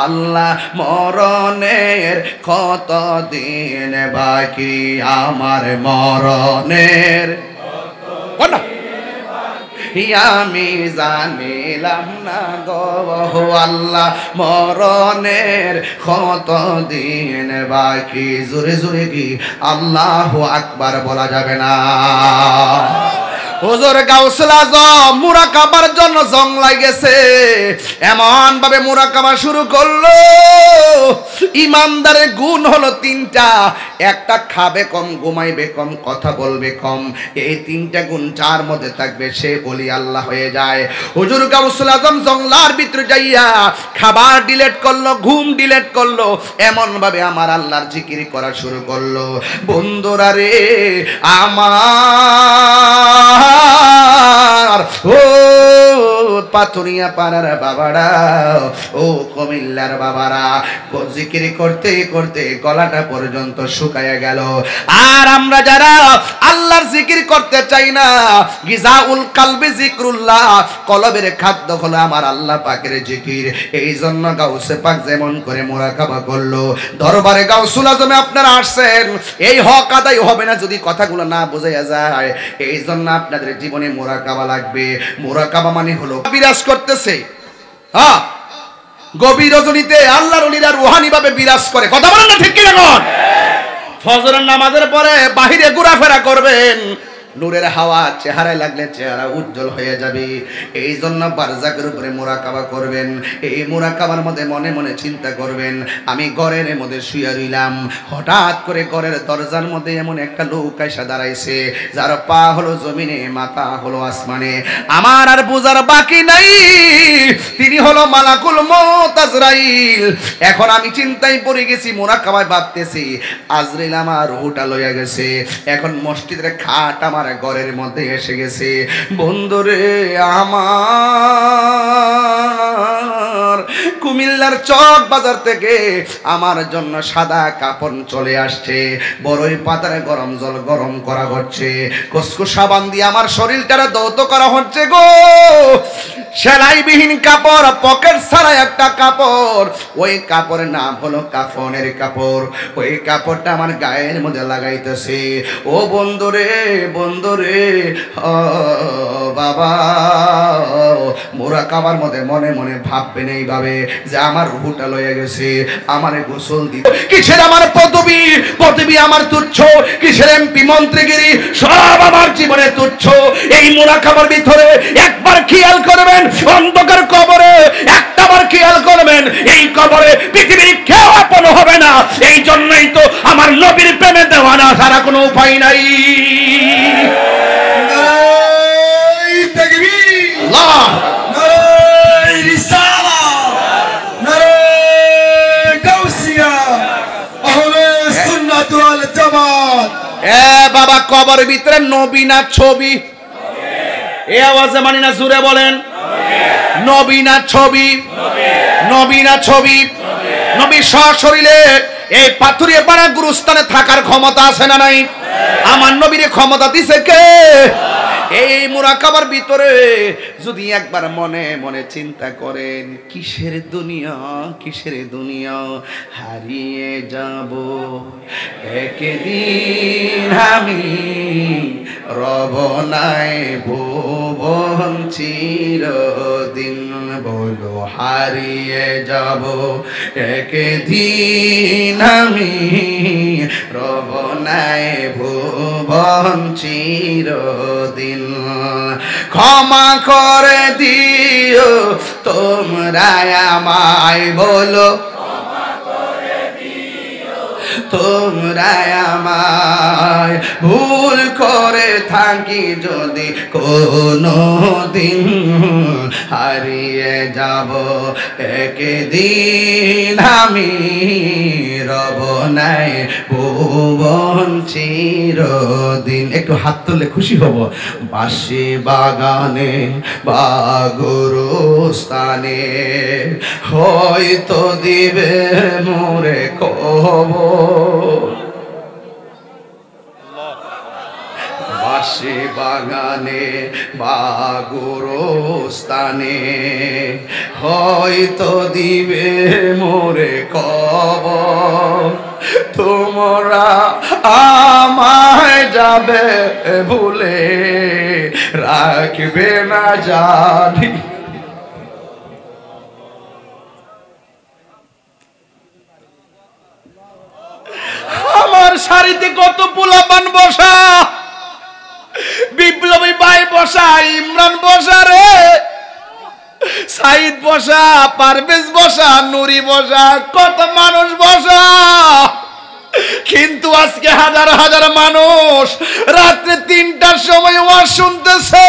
আল্লাহ, মরণের কতদিন বাকি আমার মরণের আমি জানিলাম না গো আল্লাহ, মরণের কতদিন বাকি। জোরে জোরে কি আল্লাহু আকবার বলা যাবে না? হুজুর গাউসুল আজম মুরাকাবার জন্য জংলায় গেছে, এমন ভাবে মুরাকাবা শুরু করলো। ইমানদারের গুণ হলো 3টা, একটা খাবে কম, ঘুমাইবে কম, কথা বলবে কম। এই 3টা গুণ যার মধ্যে থাকবে সে ওলি আল্লাহ হয়ে যায়। হুজুর গাউসুল আজম জংলার ভিতরে যাইয়া খাবার ডিলেট করলো, ঘুম ডিলেট করলো, এমন ভাবে আমার আল্লাহর জিকির করা শুরু করলো। বন্ধুরা রে আমার, ও পাথুরিয়া পাড়ার বাবারা, ও কুমিল্লার বাবারা, জিকির করতে করতে গলাটা পর্যন্ত শুকায়া গেল। আর আমরা যারা আল্লাহর জিকির করতে চাই না, গিজাউল কালবি জিকরুল্লাহ, কলবের খাদ্য হলো আমার আল্লাহ পাকের জিকির। এই জন্য গাউসে পাক যেমন করে মুরাকাবা করলো, দরবারে গাউসুল আজমে আপনারা আসছেন, এই হক আদায় হবে না যদি কথাগুলো না বোঝা যায়। এই জন্য আপনাদের জীবনে মুরাকাবা লাগবে। মুরাকাবা মানে হলো বিরাজ করতেছে, হ্যাঁ, গভীর রজনীতে আল্লাহর ওলিরা রুহানি ভাবে বিরাজ করে। কথা বলেন না ঠিক কি? এখন ফজরের নামাজের পরে বাহিরে ঘোরাফেরা করবেন, নূরের হাওয়া চেহারায় লাগলে চেহারা উজ্জ্বল হয়ে যাবে। এই জন্য বারজাকের উপরে মুরাকাবা করবেন। এই মুরাকাবার মধ্যে মনে মনে চিন্তা করবেন, আমি ঘরের মধ্যে শুয়ে রইলাম, হঠাৎ করে ঘরের দরজার মধ্যে এমন একটা লোক এসে দাঁড়াইছে, যার পা হলো জমিনে, মাথা হলো আসমানে। আমার আর বোঝার বাকি নাই, তিনি হলো মালাকুল মউত আজরাইল। এখন আমি চিন্তায় পড়ে গেছি, মুরাকাবায় ভাবতেছি আজরাইল আমার রূহটা লইয়া গেছে। এখন মসজিদের খাট আমার ঘরের মধ্যে এসে গেছে। বন্ধুরে আমার, কুমিল্লার চক বাজার থেকে আমার জন্য সাদা কাপড় চলে আসছে, বড়ই পাতারে গরম জল গরম করা হচ্ছে, কসকো সাবান দিয়ে আমার শরীরটারে দৌত করা হচ্ছে গো। সেলাইবিহীন কাপড়, পকেট ছাড়া একটা কাপড়, ওই কাপড়ের নাম হলো কাফনের কাপড়। ওই কাপড়টা আমার গায়ের মধ্যে লাগাইতেছে। ও বন্ধুরে বন্ধুরে, ও বাবা, মোরা কাবার মধ্যে মনে মনে ভাববেন এইভাবে যে আমার রুহুটা লয়ে গেছে, আমারে গোসল দিত। কিসের আমার পদবী, পদবী আমার তুচ্ছ, কিসের এমপি মন্ত্রীগিরি, সব আমার জীবনে তুচ্ছ। এই মোরা কাবার ভিতরে একবার খেয়াল করবেন, অন্ধকার কবরে একটাবার খেয়াল করবেন, এই কবরে পৃথিবীর কেউ আপন হবে না। এই জন্যই তো আমার নবীর প্রেমে দেওয়ানা ছাড়া কোনো উপায় নাই। বাবা কবরের ভিতরে নবী না ছবি? এ আওয়াজে মানি না, জুড়ে বলেন। নবী না ছবি? নবী না ছবি? নবী সশরীরে এই পাথুরিয়া পাড়া গুরুস্থানে থাকার ক্ষমতা আছে না নাই? আমার নবীর ক্ষমতা দিছে কে? এই মুরাকাবার ভিতরে যদি একবার মনে মনে চিন্তা করেন, কিসের দুনিয়া, কিসের দুনিয়া, হারিয়ে যাব একদিন আমি, রব নাই ভুবন চিরদিন, বলো হারিয়ে যাব একদিন আমি, রব নাই ভুবন চিরদিন। ক্ষমা করে দিও তোমরা আমায়, বলো তোমরা আমায়, ভুল করে থাকি যদি কোনো দিন, হারিয়ে যাব একদিন আমি, রব নাই ভুবন চিরদিন। একটু হাত তুললে খুশি হব। বাঁশি বাগানে বা গুরুস্থানে হয়তো দিবে মোরে কবর, বাঁশি বাগানে বা গুরুস্থানে হয়তো দিবে মোরে কবর, তোমরা আমায় যাবে ভুলে, রাখবে না জানি। আমার শাড়িতে কত পোলাপান বসা, বিপ্লবী ভাই বসা, ইমরান বসা রে, সাইদ বসা, পারভেজ বসা, নুরি বসা, কত মানুষ বসা। কিন্তু আজকে হাজার হাজার মানুষ রাত্রে 3টার সময় ওয়াজ শুনতেছে,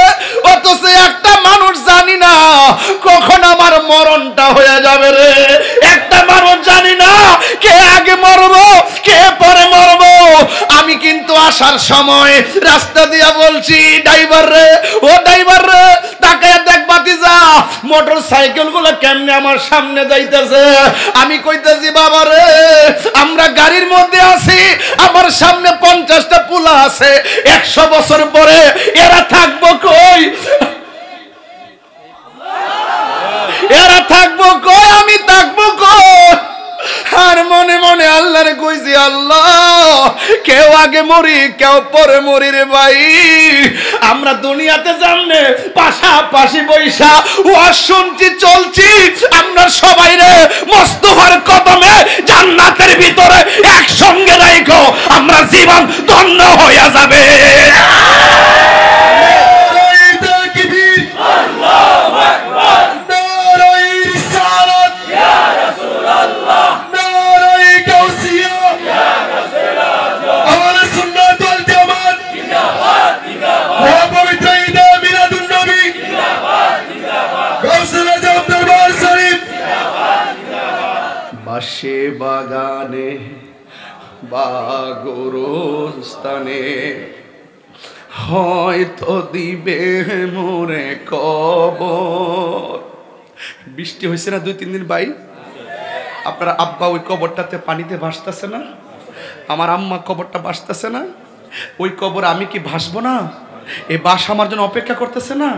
অথচ একটা মানুষ জানি না কখন আমার মরণটা হয়ে যাবে রে। একটা মানুষ জানি না কে আগে মরবো কে পরে মরবো। আমি কিন্তু আসার সময় রাস্তা দিয়া বলছি, ড্রাইভার রে, ও ড্রাইভার রে, তাকায়া দেখ বাতিজা, মোটর সাইকেল গুলো কেমনে আমার সামনে যাইতেছে। আমি কইতেছি, বাবা রে, আমরা গাড়ির মধ্যে আছি, আমার সামনে 50টা পোলা আছে, 100 বছর পরে এরা থাকবো কই? এরা থাকবো কই? আমি থাকবো কই? আর মনে মনে আল্লাহরে কইছি, আল্লাহ, কেউ আগে মরি কেউ পরে মরি রে ভাই। আমরা দুনিয়াতে জানলে পাশাপাশি বৈশা ওয়াজ শুনছি চলছি, আমরা সবাই রে মোস্তফার কদমে জান্নাতের ভিতরে একসঙ্গে রাখো, আমরা জীবন ধন্য হয়ে যাবে। বাঁশি বাগানে বা গুরুস্থানে হয়তো দিবে মোরে কবর। বৃষ্টি হয়েছে না 2-3 দিন ভাই? আপনার আব্বা ওই কবরটাতে পানিতে ভাসতেছে না, আমার আম্মা কবরটা ভাসতেছে না, ওই কবর আমি কি ভাসবো না? এই বাস আমার জন্য অপেক্ষা করতেছে না।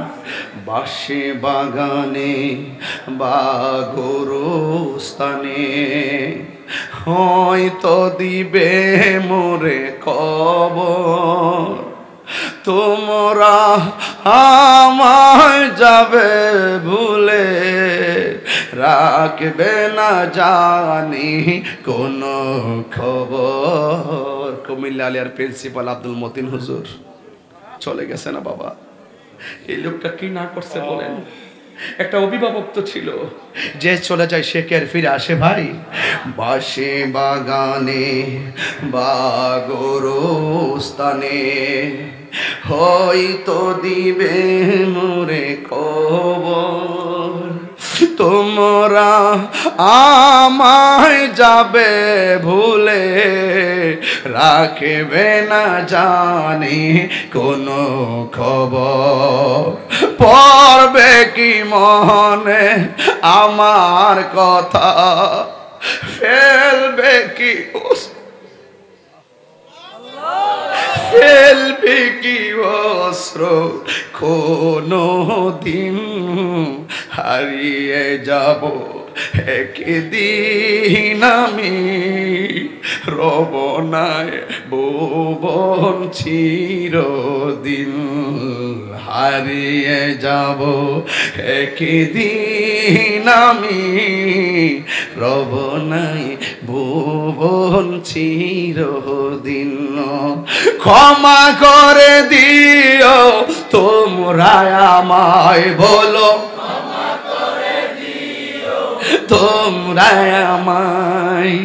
বাসে বাগানে বা গোরস্থানে হয়তো দিবে মোরে কবর, তোমরা আমায় যাবে ভুলে, রাখবে না জানি কোনো খবর। কুমিল্লা আলিয়ার প্রিন্সিপাল আব্দুল মতিন হুজুর চলে গেছে না বাবা। এই লোকটা কি না করছে বলেন? একটা অভিভাবক তো ছিল, যে চলে যায় সে কে আর ফিরে আসে ভাই? বাসে বাগানে বা গোরস্থানে হয়তো দিবে মোরে খবর, তোমরা আমায় যাবে ভুলে, রাখবে না জানি কোনো খবর। পড়বে কি মনে আমার কথা, ফেলবে কি ফেলবে কি অস্ত্র, কোনো দিন হারিয়ে যাব একদিন আমি, রব নাই ভুবন চিরদিন, হারিয়ে যাব একদিন আমি, রব নাই ভুবন চিরদিন। ক্ষমা করে দিও তোমরা আমায়, বলো তোমরা আমায়,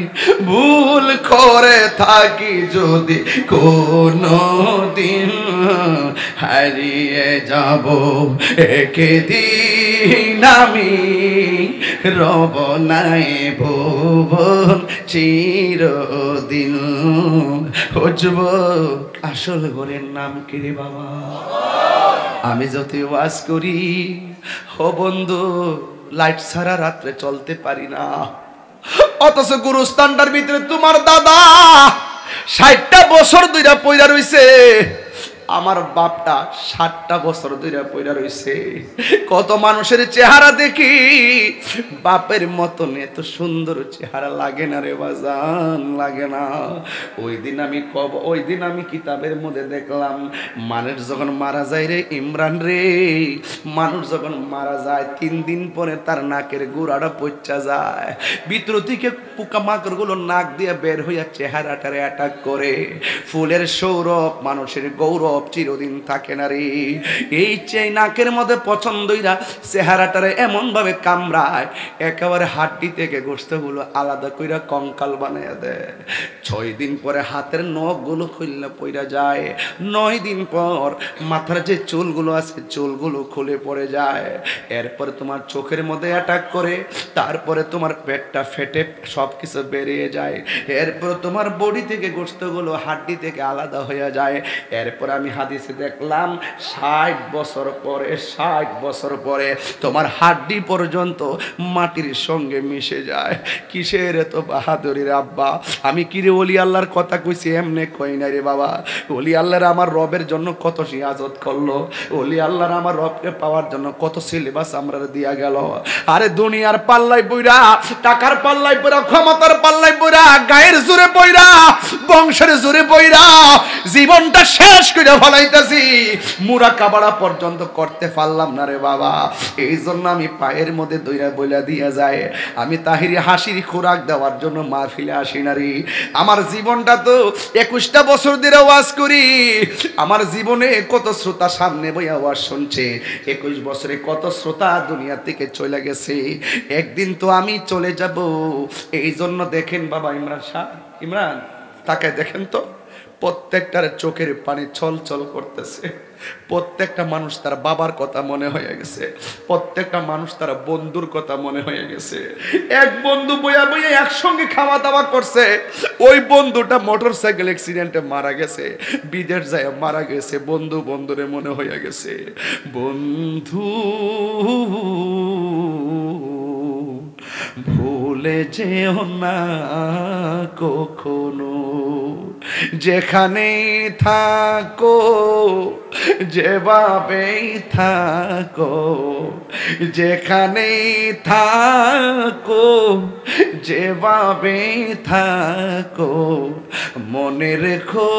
ভুল করে থাকি যদি কোনো দিন, হারিয়ে যাব একদিন আমি, রব নাই ভুবন চিরদিন। খুঁজব আসল ঘরের নাম কি রে বাবা? আমি যত ওয়াজ করি ও বন্ধু, লাইট ছাড়া রাত্রে চলতে পারি না, অথচ গুরুস্থানটার ভিতরে তোমার দাদা 60টা বছর ধইরা পইরা রইছে, আমার বাপটা 60টা বছর ধইরা পইরা রইছে। কত মানুষের চেহারা দেখি, বাপের মতন এত সুন্দর চেহারা লাগে না রে বাজান, লাগে না। ওই দিন আমি কিতাবের মধ্যে দেখলাম, মানুষ যখন মারা যায় রে ইমরান রে, মানুষ যখন মারা যায় 3 দিন পরে তার নাকের গোড়াটা পচা যায়, ভিতর থেকে পোকামাকড় গুলো নাক দিয়ে বের হইয়া চেহারাটারে অ্যাটাক করে। ফুলের সৌরভ মানুষের গৌরব চিরদিন থাকে না রে। এই চেয়ে নাকের মধ্যে পছন্দইরা চেহারাটারে এমন ভাবে কামড়ায়, একেবারে হাড্ডি থেকে গোশতগুলো আলাদা কইরা কঙ্কাল বানাইয়া দেয়। 6 দিন পরে হাতের নখগুলো খুললে পড়া যায়, 9 দিন পর মাথার যে চুলগুলো আছে চুলগুলো খুলে পড়ে যায়। এরপরে তোমার চোখের মধ্যে অ্যাটাক করে, তারপরে তোমার পেটটা ফেটে সব কিছু বেরিয়ে যায়। এরপর তোমার বডি থেকে গোশতগুলো হাড্ডি থেকে আলাদা হয়ে যায়। এরপর আমি হাদিসে দেখলাম 60 বছর পরে তোমার হাড্ডি পর্যন্ত মাটির সঙ্গে মিশে যায়। কিসের এত বাহাদুরির আব্বা? আমি কিরে ওলি আল্লাহর কথা কইছি এমনে কই না রে বাবা। ওলি আল্লাহর আমার রবের জন্য কত সিয়াজত করলো, ওলি আল্লাহর আমার রবকে পাওয়ার জন্য কত সিলেবাস আমরা দিয়া গেল। আরে দুনিয়ার পাল্লাই বইরা, টাকার পাল্লাই বইরা, ক্ষমতার পাল্লাই বইরা, গায়ের জোরে বইরা, বংশের জোরে বইরা জীবনটা শেষ করে ফলাইতেছি, মুরাকাবা পর্যন্ত করতে পারলাম না রে বাবা। এই জন্য আমি পায়ের মধ্যে দইরা বইলা দিয়া যায়, আমি তাহিরি হাসির খোরাক দেওয়ার জন্য মাহফিলে আসি না রে। আমার জীবনটা তো 21টা বছর ধরে ওয়াজ করি, আমার জীবনে কত শ্রোতা সামনে বইয়া ওয়াজ শুনছে, 21 বছরে কত শ্রোতা দুনিয়া থেকে চলে গেছে, একদিন তো আমি চলে যাব। এই জন্য দেখেন বাবা ইমরান তাকে দেখেন তো, প্রত্যেকটার চোখের পানি ছল ছল করতেছে। প্রত্যেকটা মানুষ তার বাবার কথা মনে হয়ে গেছে, প্রত্যেকটা মানুষ তার বন্ধুর কথা মনে হয়ে গেছে। এক বন্ধু বইয়া বইয়া একসঙ্গে খাওয়া দাওয়া করছে, ওই বন্ধুটা মোটরসাইকেল অ্যাক্সিডেন্টে মারা গেছে, বিদেশ যায় মারা গেছে। বন্ধুরে মনে হয়ে গেছে। বন্ধু ভুলে ভুলে যেও না কখনো, যেখানেই থাকো যেভাবেই থাকো, যেখানেই থাকো যেভাবেই থাকো, মনে রেখো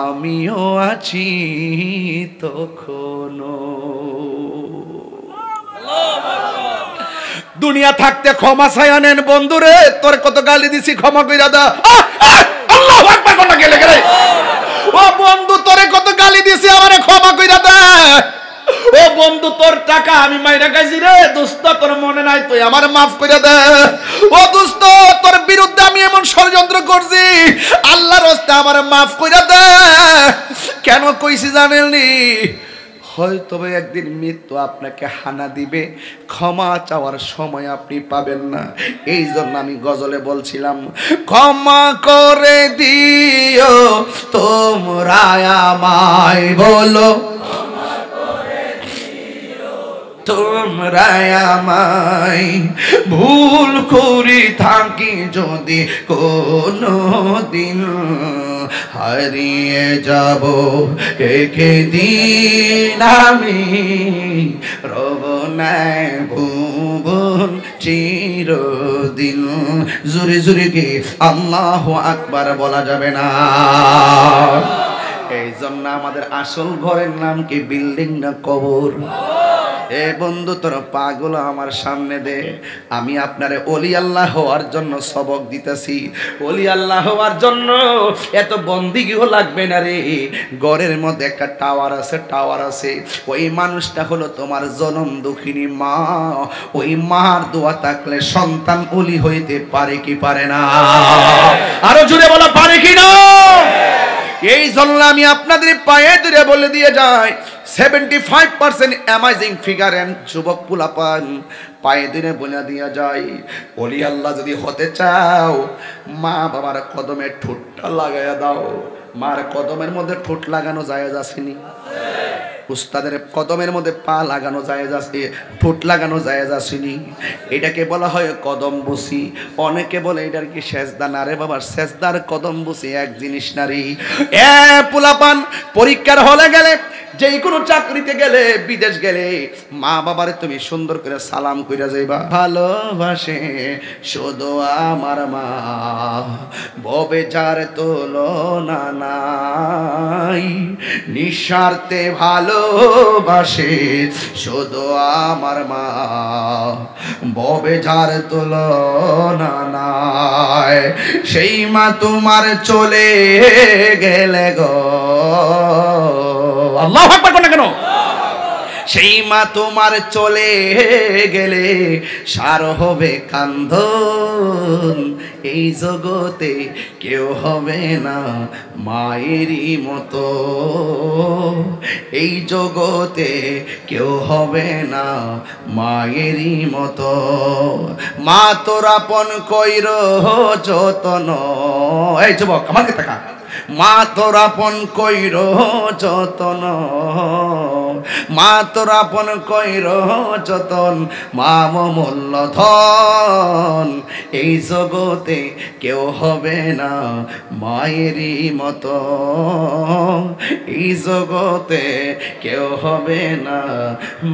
আমিও আছি তখনো। দুনিয়া থাকতে ক্ষমা চাইয়া নেন বন্ধুরে, তোর কত গালি দিছি ক্ষমা কইরা দা। আল্লাহু আকবার কোন গেলে গেলে, ও বন্ধু তোরে কত গালি দিছি আমারে ক্ষমা কইরা দা। ও বন্ধু তোর টাকা আমি মাইরা খাইছি রে দোস্ত, তোর মনে নাই, তুই আমারে মাফ কইরা দে। ও দোস্ত তোর বিরুদ্ধে আমি এমন ষড়যন্ত্র করছি, আল্লাহর রাস্তে আমারে মাফ কইরা দে। কেন কইছি জানেননি? হয়তো একদিন মৃত্যু আপনাকে হানা দিবে, ক্ষমা চাওয়ার সময় আপনি পাবেন না। এই জন্য আমি গজলে বলছিলাম, ক্ষমা করে দিও তোমরা আমায়, বলো তোমরা আমায়, ভুল করি থাকি যদি কোনো দিন, হারিয়ে যাব একদিন আমি, রব না ভুবন চিরদিন। জোরে জোরে কি আল্লাহু আকবার বলা যাবে না? এই জন্য আমাদের আসল ঘরের নাম কি বিল্ডিং না কবর? এ বন্ধু তোর পাগুলো আমার সামনে দে, আমি আপনারে ওলি আল্লাহ হওয়ার জন্য সবক দিতেছি। ওলি আল্লাহ হওয়ার জন্য এত বন্দিগিও লাগবে না রে। ঘরের মধ্যে একটা টাওয়ার আছে, টাওয়ার আছে, ওই মানুষটা হলো তোমার জনম দুঃখিনী মা। ওই মার দোয়া থাকলে সন্তান ওলি হইতে পারে কি পারে না? আরো জোরে বলো পারে কি না? এই জন্য আমি আপনাদের পায়ে ধরে বলে দিয়ে যাই, 75% অ্যামাজিং ফিগার এন্ড যুবক পোলাপান পায়ে ধরে বলে দিয়ে যায়, ওলি আল্লাহ যদি হতে চাও মা বাবার কদমে ঠোঁটটা লাগাইয়া দাও। মার কদমের মধ্যে ঠোঁট লাগানো জায়েজ আসেনি? উস্তাদের কদমের মধ্যে পা লাগানো জায়েজ আছে, ঠোঁট লাগানো জায়েজ আসেনি? এটাকে বলা হয় কদম বসি। অনেকে বলে এটার কি সেজদা? না রে বাবা, সেজদার কদম বসি এক জিনিস নারী। এ পোলাপান পরীক্ষার হলে গেলে, যেই কোনো চাকরিতে গেলে, বিদেশ গেলে, মা বাবারে তুমি সুন্দর করে সালাম কইরা যাইবা। ভালোবাসে শুধু আমার মা, ববে যার তুলনা নাই, নিঃস্বার্থে ভালোবাসে শুধু আমার মা, ববে যার তুলনা নাই। সেই মা তোমার চলে গেলে গো, আল্লাহু আকবার কোন কেন? সেই মা তোমার চলে গেলে সার হবে কান্দন, এই জগতে কেউ হবে না মায়েরই মতো, এই জগতে কেউ হবে না মায়েরই মতো। মা তোর আপন কইর যতন, এই যুবক আমার দিকে তাকা, মা তোর আপন কইর যতন, মা তোর আপন কইর যতন, মা মূল্য ধন, এই জগতে কেউ হবে না মায়েরই মতো, এই জগতে কেউ হবে না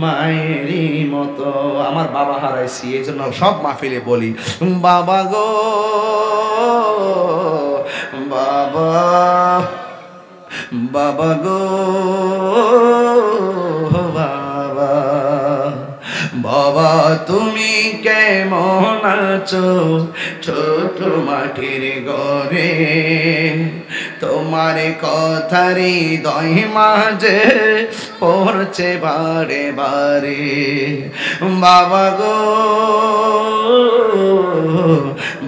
মায়েরই মতো। আমার বাবা হারাইছি, এই জন্য সব মাহফিলে বলি, বাবা গো বাবা, বাবা গো বাবা, বাবা তুমি কেমন আছো ছোট মাটির ঘরে, তোমার কথারি হৃদয় মাঝে পড়ছে বারে বারে, বাবা গো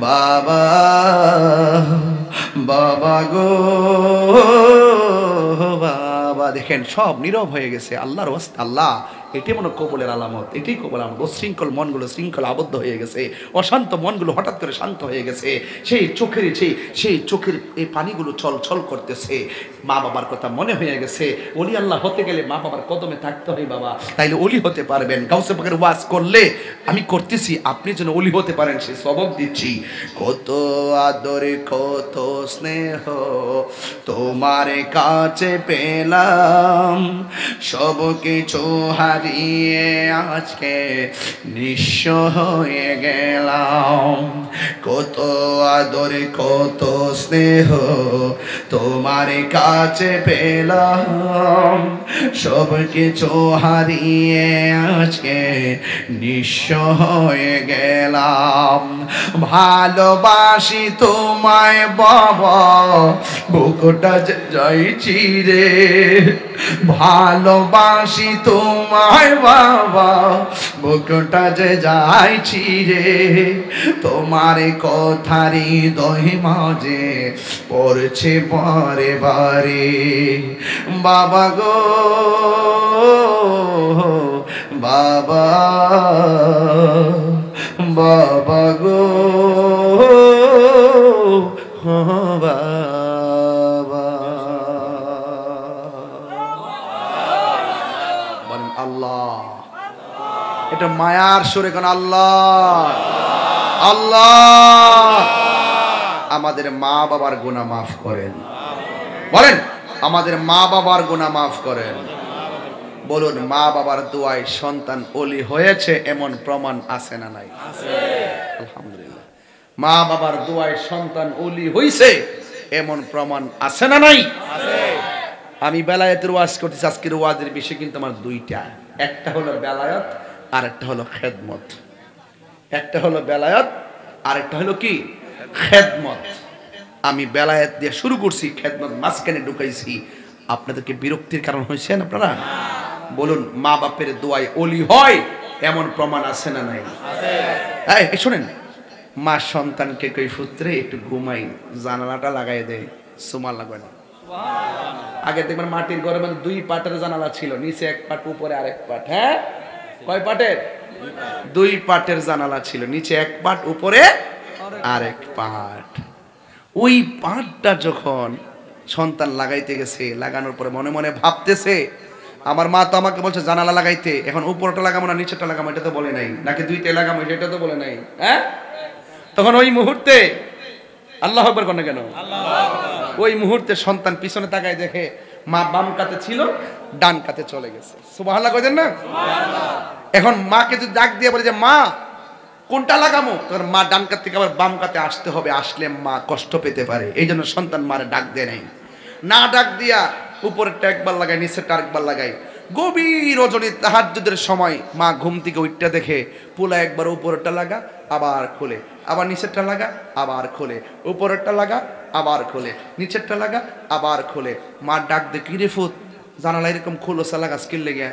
বাবা, বাবা গো বাবা। দেখেন সব নীরব হয়ে গেছে। আল্লাহর ওয়াস্তে আল্লাহ এটি মনে কবুলের আলামত, এটাই কবুল আলামত। শৃঙ্খল মনগুলো শৃঙ্খল আবদ্ধ হয়ে গেছে, অশান্ত মনগুলো হঠাৎ করে শান্ত হয়ে গেছে, সেই চোখের এই পানিগুলো ছল ছল করতেছে, মা বাবার কথা মনে হয়ে গেছে। ওলি আল্লাহ হতে গেলে মা বাবার কদমে থাকতে হয় বাবা, তাইলে ওলি হতে পারবেন। গাউসে পাকের ওয়াজ করলে আমি করতেছি, আপনি যেন ওলি হতে পারেন সেই সবক দিচ্ছি। কত আদর কত স্নেহ তোমার কাছে পেলাম, সব কিছু হারিয়ে আজকে নিঃস্ব হয়ে গেলাম। কত আদর কত স্নেহ তোমার কাছে পেলাম, সব কিছু হারিয়ে আজকে নিঃস্ব হয়ে গেলাম। ভালোবাসি তোমায় বাবা, বুকটা যাইছি রে। ভালোবাসি তোমায় বাবা, বুকটা যে যাইছি রে। তোমার কথারি দহি মাঝে পড়ছে বারে বারে। বাবা গো বাবা, বাবা গো বাবা। বলেন আল্লাহ। এটা মায়ার সুরে কোন আল্লাহ আল্লাহ। আমাদের মা বাবার গুনাহ মাফ করেন, বলেন আমাদের মা বাবার গুনাহ মাফ করেন। বলুন মা বাবার দোয়ায় সন্তান ওলি হয়েছে এমন প্রমাণ আছে না নাই? আলহামদুলিল্লাহ। মা বাবার দোয়ায় সন্তান ওলি হইছে এমন প্রমাণ আছে না নাই? আমি বেলায়েতের ওয়াজ করতেছি। আজকের ওয়াজের বিষয় কিন্তু আমার দুইটা, একটা হলো বেলায়েত আর একটা হলো খেদমত। একটা হলো বেলায়েত আর একটা হলো কি খেদমত। আমি বেলায়েত দিয়ে শুরু করছি, খেদমত মাঝখানে ঢুকাইছি। আপনাদেরকে বিরক্তির কারণ হয়েছেন আপনারা? বলুন মা বাপের দোয়ায় ওলি হয় এমন প্রমাণ আছে না নাই? এই শোনেন, মা সন্তানকে কই পুত্রে একটু ঘুমাই, জানালাটা লাগাই দেয়, সুমা লাগায় না। আগে দেখবেন মাটির ঘরে মানে দুই পাটের জানালা ছিল, নিচে এক পাট উপরে আরেক পাট। হ্যাঁ, কয় পাটের? দুই পাটের জানালা ছিল, নিচে এক পাট উপরে আরেক পাট। ওই পাটটা যখন সন্তান লাগাইতে গেছে, লাগানোর পরে মনে মনে ভাবতেছে, আমার মা তো আমাকে বলছে জানালা লাগাইতে, এখন উপরটা লাগাবো না নিচেরটা লাগাবো, এটা তো বলে নাই, নাকি দুইটা লাগাবো এটা তো বলে নাই। হ্যাঁ, তখন ওই মুহূর্তে আল্লাহু আকবার কোন কেন? ওই মুহূর্তে সন্তান পিছনে তাকায় দেখে মা বাম কাতে ছিল, ডান কাতে চলে গেছে। সুবহানাল্লাহ কইদেন না? এখন মাকে যদি ডাক দিয়ে বলে যে মা কোনটা লাগামো, তখন মা ডান কাত থেকে আবার বাম কাতে আসতে হবে, আসলে মা কষ্ট পেতে পারে। এই জন্য সন্তান মারে ডাক দেয় নাই, না ডাক দিয়া উপরেরটা একবার লাগায়, নিচেরটা আরেকবার লাগায়। গভীর রজনী তাহাজ্জুদের সময় মা ঘুম থেকে উঠতে দেখে পুলা একবার উপরেরটা লাগা আবার খোলে, আবার নিচেরটা লাগা আবার খোলে, উপরেরটা লাগা আবার খোলে, নিচেরটা লাগা আবার খোলে। মা ডাক দে, কি রে ফুত জানালা এরকম খোলসা লাগাস কি লেগে?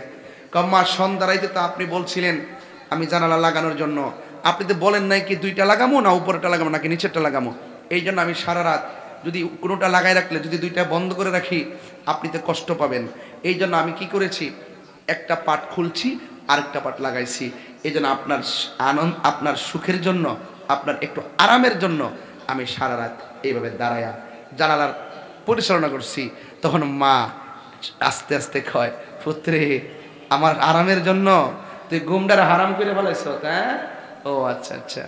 মা সন্ধ্যা রাইতে তো আপনি বলছিলেন আমি জানালা লাগানোর জন্য, আপনি তো বলেন নাই কি দুইটা লাগামো না উপরেরটা লাগামো নাকি নিচেরটা লাগামো। এই জন্য আমি সারা রাত যদি কোনোটা লাগাই রাখলে যদি দুইটা বন্ধ করে রাখি আপনি তো কষ্ট পাবেন। এই জন্য আমি কি করেছি, একটা পাট খুলছি আরেকটা পাট লাগাইছি। এই জন্য আপনার আনন্দ, আপনার সুখের জন্য, আপনার একটু আরামের জন্য আমি সারা রাত এইভাবে দাঁড়ায়া জানালার পরিচালনা করছি। তখন মা আস্তে আস্তে কয়, পুত্রে আমার আরামের জন্য তুই ঘুমটার হারাম করে বলেছ? হ্যাঁ, ও আচ্ছা আচ্ছা।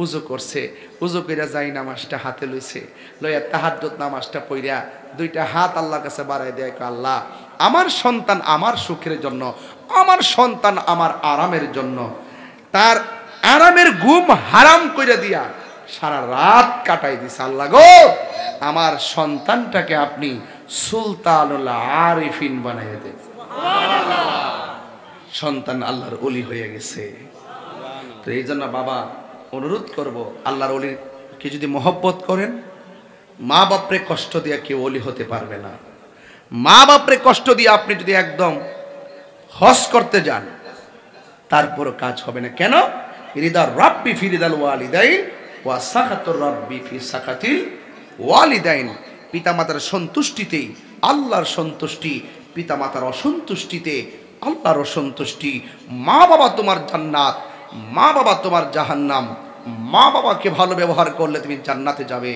উজু করছে, উজু কইরা যাই নামাজটা হাতে লইছে, লইয়া তাহাজ্জুদ নামাজটা পইরা দুইটা হাত আল্লাহর কাছে বাড়াই দেয়, আল্লাহ আমার সন্তান আমার সুখের জন্য, আমার সন্তান আমার আরামের জন্য, তার আরামের ঘুম হারাম কইরা দিয়া সারা রাত কাটাই দিছে। আল্লাহ গো আমার সন্তানটাকে আপনি সুলতানুল আরিফিন বানাইয়া দেন। সন্তান আল্লাহর ওলি হয়ে গেছে। তো এই জন্য বাবা অনুরোধ করব, আল্লাহর ওলিকে যদি মহব্বত করেন, মা বাপরে কষ্ট দিয়ে কেউ ওলি হতে পারবে না। মা বাপরে কষ্ট দিয়ে আপনি যদি একদম হজ করতে যান তারপরও কাজ হবে না। কেন? রিদা রাব্বি ফি রিদাল ওয়ালিদাইন ওয়া সাখাতুর রাব্বি ফি সাখাতিল ওয়ালিদাইন। পিতামাতার সন্তুষ্টিতেই আল্লাহর সন্তুষ্টি, পিতামাতার অসন্তুষ্টিতে আল্লাহর অসন্তুষ্টি, মা বাবা তোমার জান্নাত, মা বাবা তোমার জাহান্নাম। মা বাবাকে ভালো ব্যবহার করলে তুমি জান্নাতে যাবে,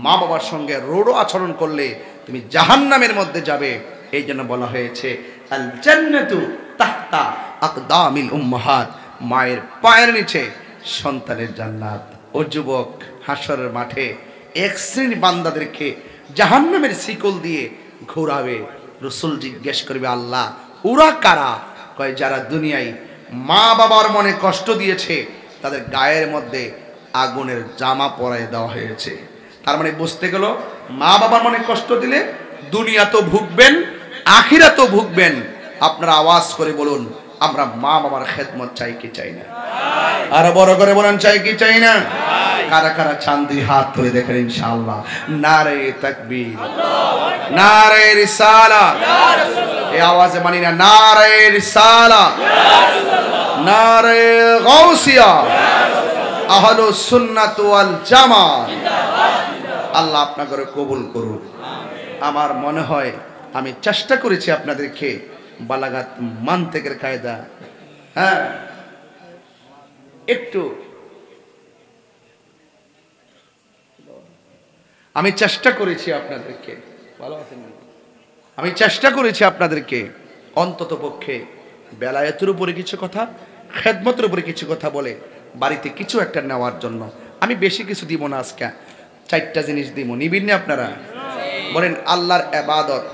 মা বাবার সঙ্গে রূঢ় আচরণ করলে তুমি জাহান্নামের মধ্যে যাবে। এই জন্য বলা হয়েছে আল জান্নাতু তাহতা আকদামিল উম্মাহাত, মায়ের পায়ের নিচে সন্তানের জান্নাত। ও যুবক, হাসরের মাঠে এক শ্রেণী বান্দাদেরকে জাহান্নামের শিকল দিয়ে ঘোরাবে। রাসূল জিজ্ঞেস করবে, আল্লাহ ওরা কারা? কয় যারা দুনিয়ায় মা বাবার মনে কষ্ট দিয়েছে, তাদের গায়ের মধ্যে আগুনের জামা পরায় দেওয়া হয়েছে। তার মানে বুঝতে গেল, মা বাবার মনে কষ্ট দিলে দুনিয়া তো ভুগবেন, আখিরাত তো ভুগবেন। আপনারা আওয়াজ করে বলুন, আমরা মা বাবার খেদমত চাই কি চাই না? আর বড় করে বলেন, চাই কি চাই না? কারা কারা চান্দি হাত তুলে দেখেন ইনশাআল্লাহ। নারে তাকবীর, নারে রিসালাত, এই আওয়াজে মানি না, নারে রিসালাত, নারে গাউসিয়া, আহলুস সুন্নাত ওয়াল জামাত। আল্লাহ আপনাদের কবুল করুন। আমার মনে হয় আমি চেষ্টা করেছি আপনাদেরকে বালাগাত মানতেকের কায়দা, হ্যাঁ, একটু আমি চেষ্টা করেছি আপনাদেরকে, ভালো আছেন, আমি চেষ্টা করেছি আপনাদেরকে অন্তত পক্ষে বেলায়েতের উপরে কিছু কথা, খেদমতের উপরে কিছু কথা বলে বাড়িতে কিছু একটা নেওয়ার জন্য। আমি বেশি কিছু দিব না, আজকে 4টা জিনিস দিব। নিবেন না আপনারা? বলেন আল্লাহর ইবাদত,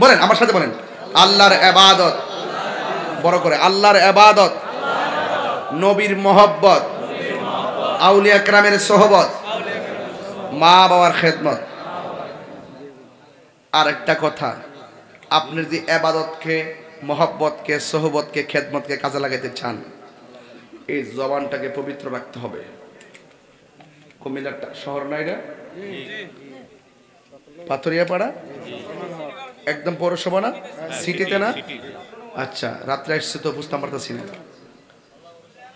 বলেন আমার সাথে বলেন আল্লাহর ইবাদত, বড় করে আল্লাহর ইবাদত, নবীর মহব্বত, আউলিয়া কেরামের সোহবত, মা বাবার খেদমত। আর একটা কথা, আপনি যদি ইবাদতকে, মহব্বতকে, সোহবতকে, খেদমতকে কাজে লাগাইতে চান, এই জবানটাকে পবিত্র রাখতে হবে। কুমিল্লার শহর না এটা? পাথরিয়াপাড়া একদম পৌরসভা না? সিটিতে না? আচ্ছা, রাত্রে আসছে তো বুঝতে পারতেছি না।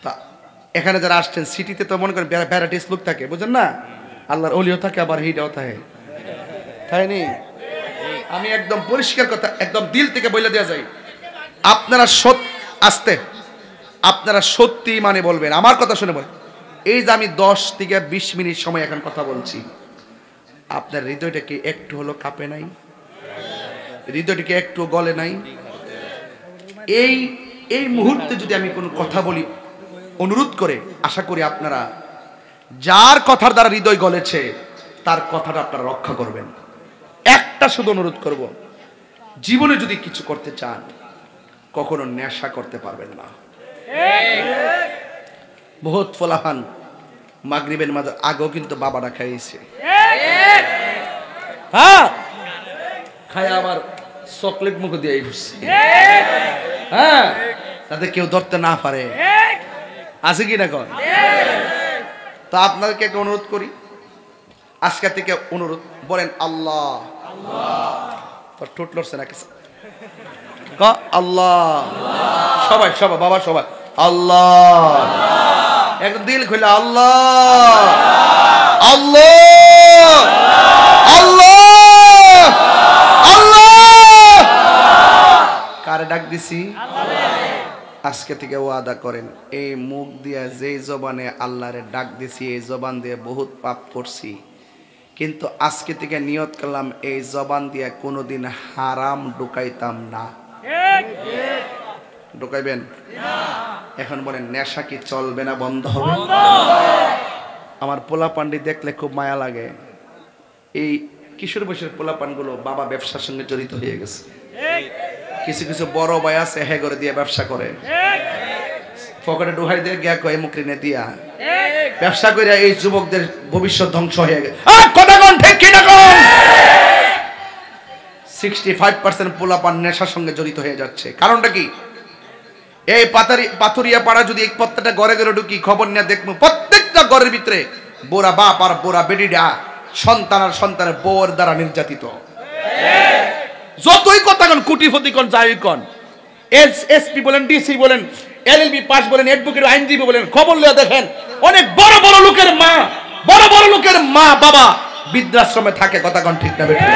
তা এখানে যারা আসছেন সিটিতে তো মনে করেন ভ্যারাইটিস লোক থাকে, বুঝেন না? আল্লাহর ওলিও থাকে, আবার হিটাও থাকে, তাই নি? আমি একদম পরিষ্কার কথা, একদম দিল থেকে বলে দেওয়া যায়, আপনারা আসতে আপনারা সত্যি মানে বলবেন, আমার কথা শুনে বলেন। এই যে আমি 10 থেকে 20 মিনিট সময় এখন কথা বলছি, আপনার হৃদয়টা কি একটু হলো কাঁপে নাই? হৃদয়টা কি একটু গলে নাই? এই মুহূর্তে যদি আমি কোনো কথা বলি অনুরোধ করে, আশা করি আপনারা যার কথার দ্বারা হৃদয় গলেছে তার কথাটা আপনারা রক্ষা করবেন। একটা শুধু অনুরোধ করব, জীবনে যদি কিছু করতে চান কখনো নেশা করতে পারবেন না। বহুত ফলাহান মাগরিবের মাঝে আগেও কিন্তু বাবারা খাইছে, হ্যাঁ, খাই আবার চকলেট মুখে দিয়ে ঘুরছে, হ্যাঁ, তাদের কেউ ধরতে না পারে, আছে কি না? কর তো আপনাদেরকে একটা অনুরোধ করি, আজকে থেকে অনুরোধ, বলেন আল্লাহ। তোর ঠোঁট লড়ছে নাকি? আল্লাহ, সবাই সবাই বাবা সবাই আল্লাহ, একদম দিল খুলে আল্লাহ, আল্লাহ, আল্লাহ, আল্লাহ। কারে ডাক দিছি? আজকে থেকে ওয়াদা করেন, এই মুখ দিয়ে যেই জবানে আল্লাহরে ডাক দিছি, এই জবান দিয়ে বহুত পাপ করছি, কিন্তু আজকে থেকে নিয়ত করলাম এই জবান দিয়ে কোনোদিন হারাম ঢুকাইতাম না। ঢুকাইবেন? এখন বলেন, নেশা কি চলবে না বন্ধ হবে? আমার পোলা পান্ডি দেখলে খুব মায়া লাগে। এই কিশোর বয়সের পোলা পানগুলো বাবা ব্যবসার সঙ্গে জড়িত হয়ে গেছে। কিছু কিছু বড় ভাই আছে, হে করে দিয়ে ব্যবসা করে, পকেটে ডুহাই দিয়ে গিয়া কয়ে মুকরিনে দিয়া ব্যবসা করে এই যুবকদের ভবিষ্যৎ ধ্বংস হয়ে গেছে। 65% পোলাপান নেশার সঙ্গে জড়িত হয়ে যাচ্ছে। কারণটা কি? এই পাথুরিয়া পাড়া যদি এক প্রত্যেকটা ঘরে ঘরে ঢুকি, খবর নিয়ে দেখবো প্রত্যেকটা ঘরের ভিতরে বোরা বাপ আর বোরা বেডিডা সন্তান আর সন্তানের বউর দ্বারা নির্যাতিত। যতই কথা কন, কুটিপতি কন, যাই কন, এসপি বলেন, ডিসি বলেন, এলএলবি পাস বলেন, অ্যাডভোকেট, আইনজীবী বলেন, খবর লিয়ে দেখেন অনেক বড় বড় লোকের মা, বড় বড় লোকের মা বাবা বৃদ্ধাশ্রমে থাকে। কথা কন ঠিক না বেঠিক?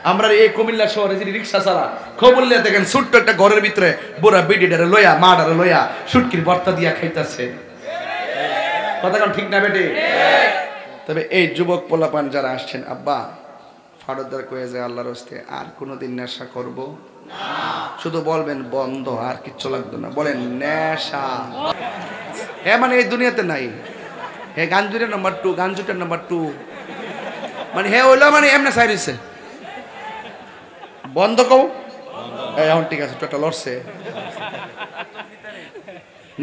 আমরা এই কুমিল্লা শহরে যে রিক্সা চালা খবরলে দেখেন ছোট্ট একটা ঘরের ভিতরে বুড়া বিডিডারে লইয়া মাডারে লইয়া শুটকির ভর্তা দিয়া খাইতেছে। কথা কোন ঠিক না বেটে? তবে এই যুবক পোলাপান যারা আসছেন, আব্বা ফারদার কয়ে যায় আল্লাহর হস্তে আর কোনোদিন নেশা করব না, শুধু বলবেন বন্ধ, আর কিচ্ছু লাগতো না। বলেন নেশা। হ্যাঁ মানে এই দুনিয়াতে নাই। হ্যাঁ গাঞ্জুরের নাম্বার 2, গাঞ্জুটার নাম্বার 2, মানে হ্যাঁ ওইলা মানে এমনি সাইরিছে বন্ধ কও এখন ঠিক আছে, টোটাল লড়ছে।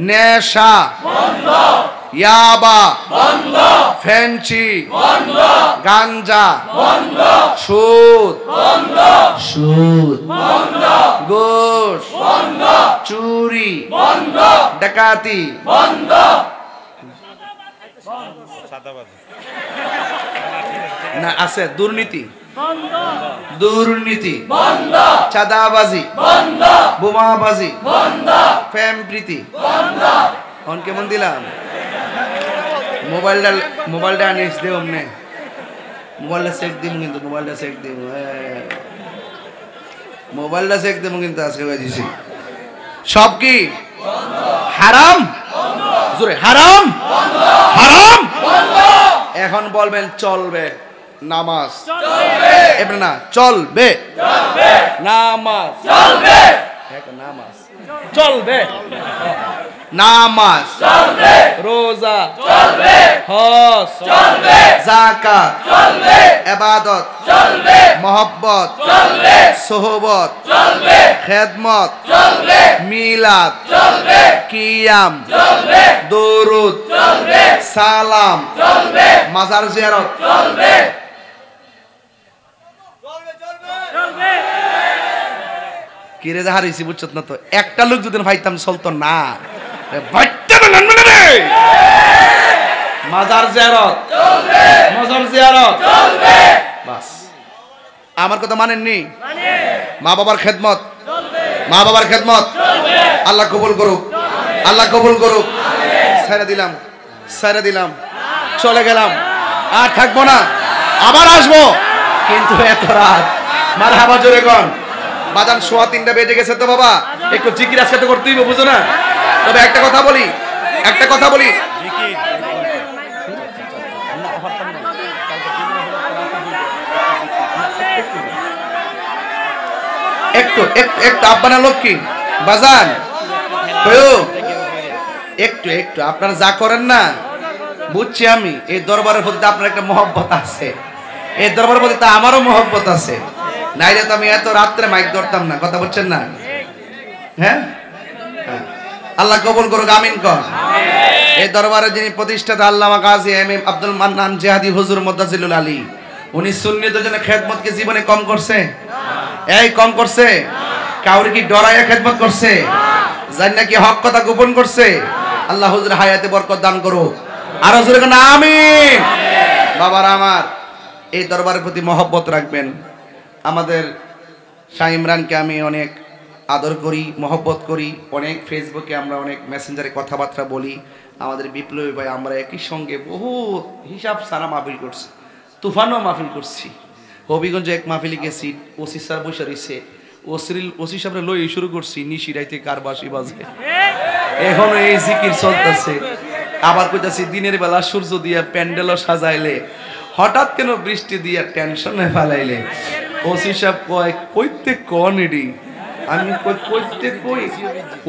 নেশা বন্ধ, ইয়াবা বন্ধ, ফেন্সি বন্ধ, গাঞ্জা বন্ধ, সুদ বন্ধ, সুদ বন্ধ, ঘুষ বন্ধ, চুরি বন্ধ, ডাকাতি বন্ধ, না আছে দুর্নীতি বন্ধ, দুর্নীতি বন্ধ, চাঁদাবাজি বন্ধ, বোমাবাজি বন্ধ, প্রেম প্রীতি বন্ধ। এখন কেমন দিলাম? মোবাইলটা আনিস দে অমনে, মোবাইলটা চেক দিব কিন্তু, মোবাইলটা চেক দিব, মোবাইলটা চেক দিব কিন্তু আজকে দিছি। সব কি হারাম? জোরে হারাম, হারাম। এখন বলবেন চলবে নামাজ, চলবে না চলবে, নামাজ চলবে, নামাজ চলবে, নামাজ চলবে, রোজা চলবে, হজ চলবে, যাকাত চলবে, ইবাদত চলবে, মহব্বত চলবে, সোহবত চলবে, খেদমত চলবে, মিলাদ চলবে, কিয়াম চলবে, দরুদ চলবে, সালাম চলবে, মাজার জিয়ারত চলবে, কিরে যা হারিয়েছি বুঝছত না তো? একটা লোক যদি ভাইতাম চলতো না। মাজার জিয়ারত চলবে, মাজার জিয়ারত চলবে, বাস। আমার কথা মানেননি? মা বাবার খেদমত চলবে, মা বাবার খেদমত চলবে, আল্লাহ কবুল করুক, আল্লাহ কবুল করুক। ছেড়ে দিলাম, ছেড়ে দিলাম, চলে গেলাম, আর থাকবো না, আবার আসবো, কিন্তু এত রাত। মারহাবা জোরে কোন বাজান, 3:15 বেজে গেছে তো বাবা, একটু জিকির আজকে তো করতেই হবে, বুঝো না? তবে একটা কথা বলি, একটা কথা বলি, একটু একটু আব্বানা লক্ষ্মী বাজান একটু একটু আপনারা যা করেন না বুঝছি আমি, এই দরবারের প্রতি আপনার একটা মহব্বত আছে, এই দরবারের প্রতি আমারও মহব্বত আছে, নাইলে তো আমি এত রাত্রে মাইক ধরতাম না। কথা বলছেন না? হ্যাঁ, আল্লাহ কবুল করুক, আমিন কর। এই দরবারের যিনি প্রতিষ্ঠাতা আল্লামা কাজী এম এম আব্দুল মান্নান জিহাদি হুজুর মুদ্দাজিলুল আলী, উনি সুন্নিয়তের জন্য খেদমতকে জীবনে কম করছে? এই কম করছে? কাউরে কি ডরাইয়া খেদমত করছে? জানি নাকি হক কথা গোপন করছে? আল্লাহ হুজুর হায়াতে বরকত দান করুক, আরো জোরে কোন আমিন। বাবারা আমার, এই দরবারের প্রতি মহব্বত রাখবেন। আমাদের শাহ ইমরানকে আমি অনেক আদর করি, মহব্বত করি, অনেক ফেসবুকে আমরা অনেক মেসেঞ্জারে কথাবার্তা বলি। আমাদের বিপ্লবী ভাই আমরা একই সঙ্গে বহু হিসাব সারা মাহফিল করছি, তুফানও মাহফিল করছি, হবিগঞ্জে এক মাহফিলে গেছি, ওসি স্যার বসে রয়েছে, ওসি সাহেবরা লই শুরু করছি, নিশি রাইতে কার বাঁশি বাজে, এখনো এই জিকির চলতেছে। আবার কইতাছি দিনের বেলা সূর্য দিয়া প্যান্ডেলও সাজাইলে, হঠাৎ কেন বৃষ্টি দিয়া টেনশনে ফেলাইলে। ওসি সাহেব কয় কইতে কনেডি, আমি কইতে কই,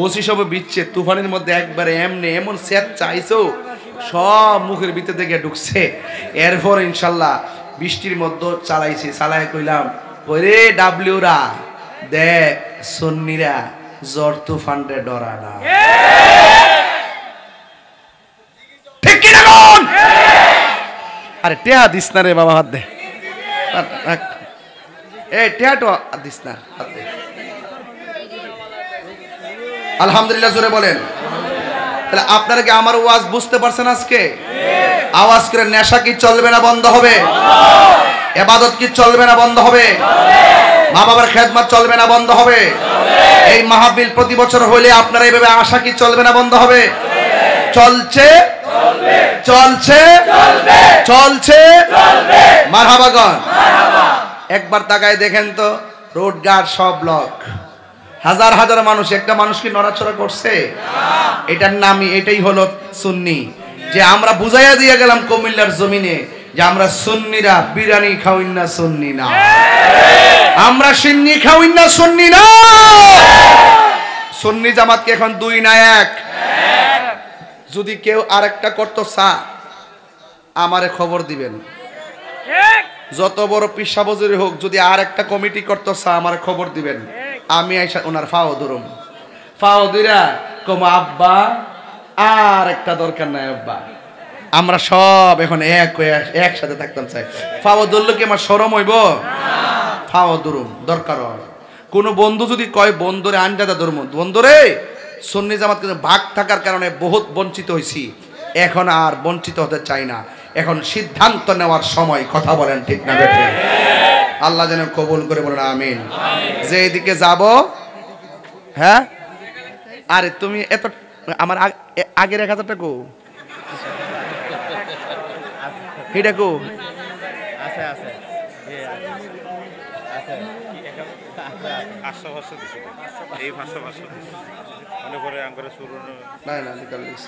ওসি সব বিচ্ছে তুফানের মধ্যে একবারে এমনি এমন সেট চাইছো, সব মুখের ভিতর থেকে ঢুকছে। এরপর ইনশাল্লাহ বৃষ্টির মধ্যে চালাইছি, চালাই কইলাম ওরে ডাব্লিউরা দেখ সুন্নিরা জ্বর তুফানরে ডরা না, ঠিক কি না কোন? আরে টেহা দিস না রে বাবা, হাত দে, এই টেহা তো দিস না, হাত দে। আলহামদুলিল্লাহ জোরে বলেন। তাহলে আপনারা কি আমার ওয়াজ বুঝতে পারছেন? আজকে আওয়াজ করে, নেশা কি চলবে না বন্ধ হবে? ইবাদত কি চলবে না বন্ধ হবে? মা বাবার খেদমত চলবে না বন্ধ হবে? এই মাহফিল প্রতি বছর হইলে আপনারা এইভাবে আশা কি চলবে না বন্ধ হবে? চলছে চলছে চলছে, মারহাবা গণ। একবার তাকায় দেখেন তো, রোড ঘাট সব ব্লক, হাজার হাজার মানুষ, একটা মানুষ কি নড়াচড়া করছে? এটার নামই, এটাই হলো সুন্নি। যে আমরা বুঝাইয়া দিয়ে গেলাম কুমিল্লার জমিনে যে আমরা সুন্নিরা বিরিয়ানি খাওয়াই না, সুন্নি না, আমরা সিন্নি খাওয়াই না, সুন্নি না। সুন্নি জামাত কি এখন দুই না এক? যদি কেউ আরেকটা করতো চা, আমারে খবর দিবেন। যত বড় পিসা বজুরি হোক, যদি আর একটা কমিটি করতো চা, আমারে খবর দিবেন। আমি আইসা ওনার ফাও ধরুম, ফাও দিরা কম আব্বা আর একটা দরকার নাই আব্বা, আমরা সব এখন একসাথে থাকতাম চাই। ফাও ধরলে কি আমার শরম হইব? ফাও ধরুম দরকার হয়। কোন বন্ধু যদি কয় বন্ধুরে আনজাদা ধর্ম, বন্ধুরে সুন্নি জামাত কিন্তু ভাগ থাকার কারণে বহুত বঞ্চিত হয়েছি, এখন আর বঞ্চিত হতে চাই না, এখন সিদ্ধান্ত নেওয়ার সময়। কথা বলেন ঠিক না বেঠিক? আল্লাহ যেন কবুল করে, বলেন আমিন। যে এদিকে যাব, হ্যাঁ, আরে তুমি এত আমার আগের 1000 টাকা এটা কো আছে আছে এই ভাষা মনে করে আঙ্গুরে শুরু না না নিকাল দিস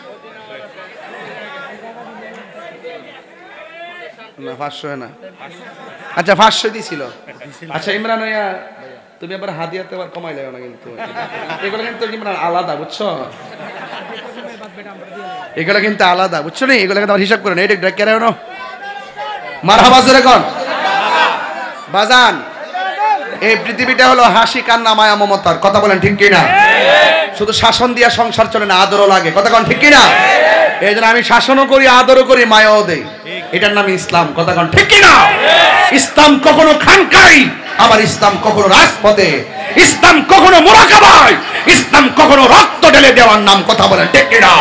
না 500 না। আচ্ছা 500 দিছিল। আচ্ছা ইমরান ভাইয়া, তুমি আবার হাদিয়াতে আবার কমাই লাও না কিন্তু, এগুলো কিন্তু ইমরান আলাদা, বুঝছো? এগুলো কিন্তু আলাদা, বুঝছো না? এগুলো কিন্তু হিসাব করে না, এটা কেন না মারহাবা জোরে কোন বাজান। এই পৃথিবীটা হলো হাসি কান্না মায়া মমতার। কথা বলেন ঠিক কিনা? শুধু শাসন দিয়া সংসার চলে না, আদরও লাগে। কথা কোন ঠিক কিনা? এই জন্য আমি শাসনও করি, আদরও করি, মায়াও দেই। এটার নাম ইসলাম। কথা কোন ঠিক কিনা? ইসলাম কখনো খানকাই, আবার ইসলাম কখনো রাজপথে, ইসলাম কখনো মুরাকাবায়, ইসলাম কখনো রক্ত ঢেলে দেওয়ার নাম। কথা বলেন ঠিক কিনা?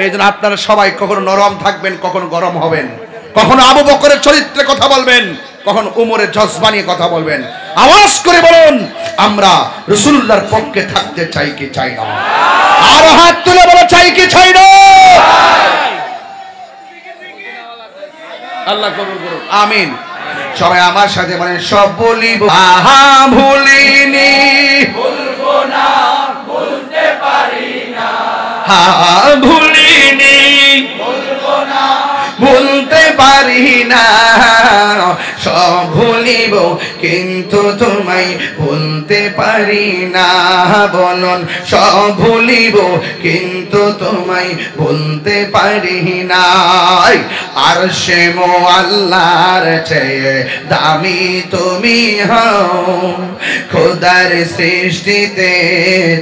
এই জন্য আপনারা সবাই কখনো নরম থাকবেন, কখনো গরম হবেন, কখনো আবু বকরের চরিত্রে কথা বলবেন, কখন উমরের জজবা নিয়ে কথা বলবেন। আওয়াজ করে বলুন, আমরা রাসূলুল্লাহর পক্ষে থাকতে চাই কি চাই না? আর হাত তুলে বলো, চাই কি চাই না? আল্লাহ কবুল করুন, আমিন। সবাই আমার সাথে বলেন, সব বলিব আহা ভুলিনি, ভুলবো না, ভুলতে পারি না, হা ভুলিনি, ভুলবো না, ভুলতে পারি না, সব ভুলিব কিন্তু তোমায় ভুলতে পারি না। বলুন, সব ভুলিব কিন্তু তোমায় ভুলতে পারি না। আরশে মুআল্লার চেয়ে দামি তুমি হও, খোদার সৃষ্টিতে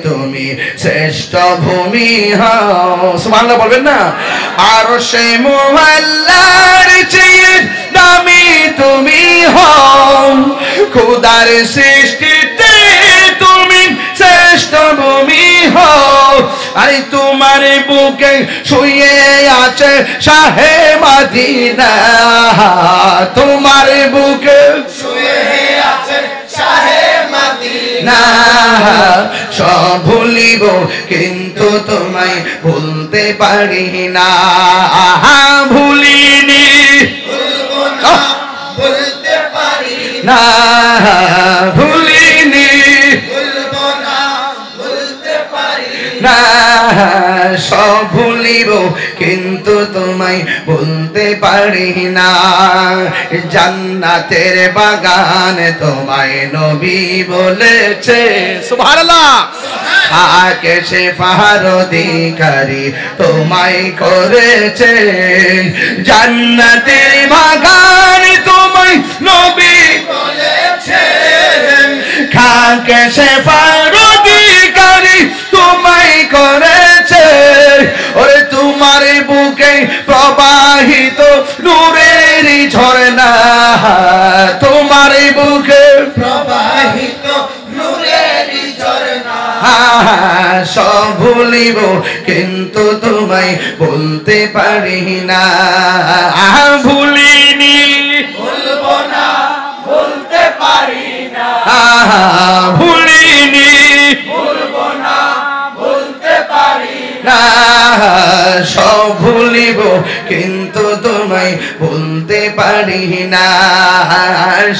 তুমি শ্রেষ্ঠ ভূমি হও। সুবহানাল্লাহ বলবেন না? আরশে মুআল্লার চেয়ে দামি তুমি হও, খোদার সৃষ্টিতে তুমি শ্রেষ্ঠ ভূমি হও। আরে তোমার বুকে শুয়ে আছে শাহে মদিনা, তোমার বুকে শুয়ে আছে শাহে মদিনা। সব ভুলিব কিন্তু তোমায় ভুলতে পারি না। ভুলিনি, ভুলবো না, ভুলতে পারি না, ভুলিনি, ভুলবো না, ভুলতে পারি না, সব ভুলিব কিন্তু তোমায় ভুলতে পারি না। জান্নাতের বাগান তোমায় নবী বলেছে, সুবহানাল্লাহ। আকাশে ফাহার অধিকারী তোমায় করেছে, জান্নাতের বাগান তোমায় নবী বলেছে, আকাশে ফাহার অধিকারী তোমায় করেছে। ওরে তোমার বুকে প্রবাহিত নূরের ঝর্ণা, তোমার বুকে প্রবাহিত নূরের ঝর্ণা। সব ভুলিব কিন্তু তোমায় বলতে পারি না। ভুলিনি, ভুলবো না, বলতে পারি না, ভুলিনি, ভুলবো না, বলতে পারি না, সব ভুলিব কিন্তু তোমায় তোমায় ভুলতে পারি না,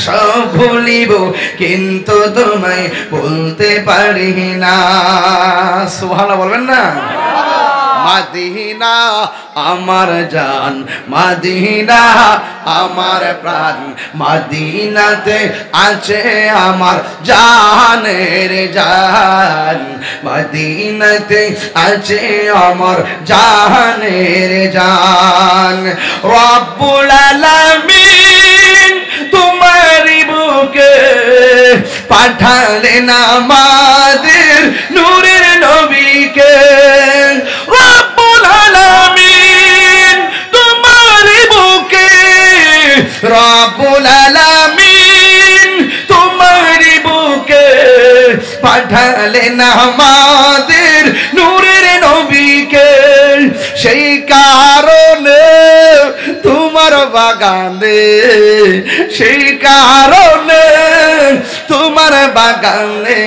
সব ভুলিব কিন্তু তোমায় ভুলতে পারি না। সুবহানাল্লাহ বলবেন না? মদিনা আমার জান, মদিনা আমার প্রাণ, মদিনাতে আছে আমার জানের জান, মদিনাতে আছে আমার জানের জান। রব্বুল আলামিন তোমারি বুকে পাঠালেন আমাদের নূরের নবীকে। রব্বুল আলামিন তোমারি বুকে, রব্বুল আলামিন তোমারি বুকে পাঠালেন আমাদের নূরের নবীকে। সেই কারণে তোমার বাগানে, সেই কারণে তোমার বাগানে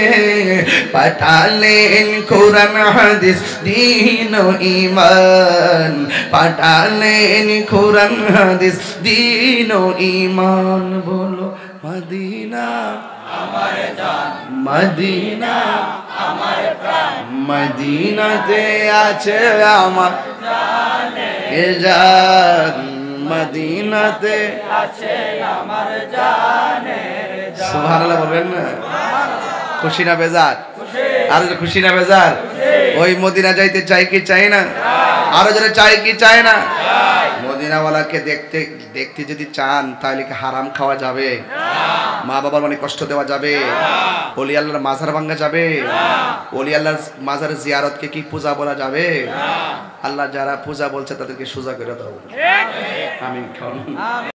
পাঠালেন কোরআন হাদিস দ্বীন ও ঈমান, পাঠালেন কোরআন হাদিস দ্বীন ও ঈমান। বলো মদিনা আমার জান, মদিনা আমার প্রাণ, মদিনাতে আছে আমার জানের জান, মদিনাতে আছে আমার জানের জান। সুবহানাল্লাহ বলবেন না? খুশি না বেজার? আর খুশি না বেজার? ওই মদিনা যাইতে চাই কি চাই না? আরো যারা চাই কি চায় না? মদিনাওয়ালাকে দেখতে দেখতে যদি চান তাহলে কি হারাম খাওয়া যাবে? মা বাবার মানে কষ্ট দেওয়া যাবে? ওলি আল্লাহর মাজার ভাঙা যাবে? ওলি আল্লাহর মাজার জিয়ারতকে কি পূজা বলা যাবে? আল্লাহ যারা পূজা বলছে তাদেরকে সোজা করে দাও। আমিন।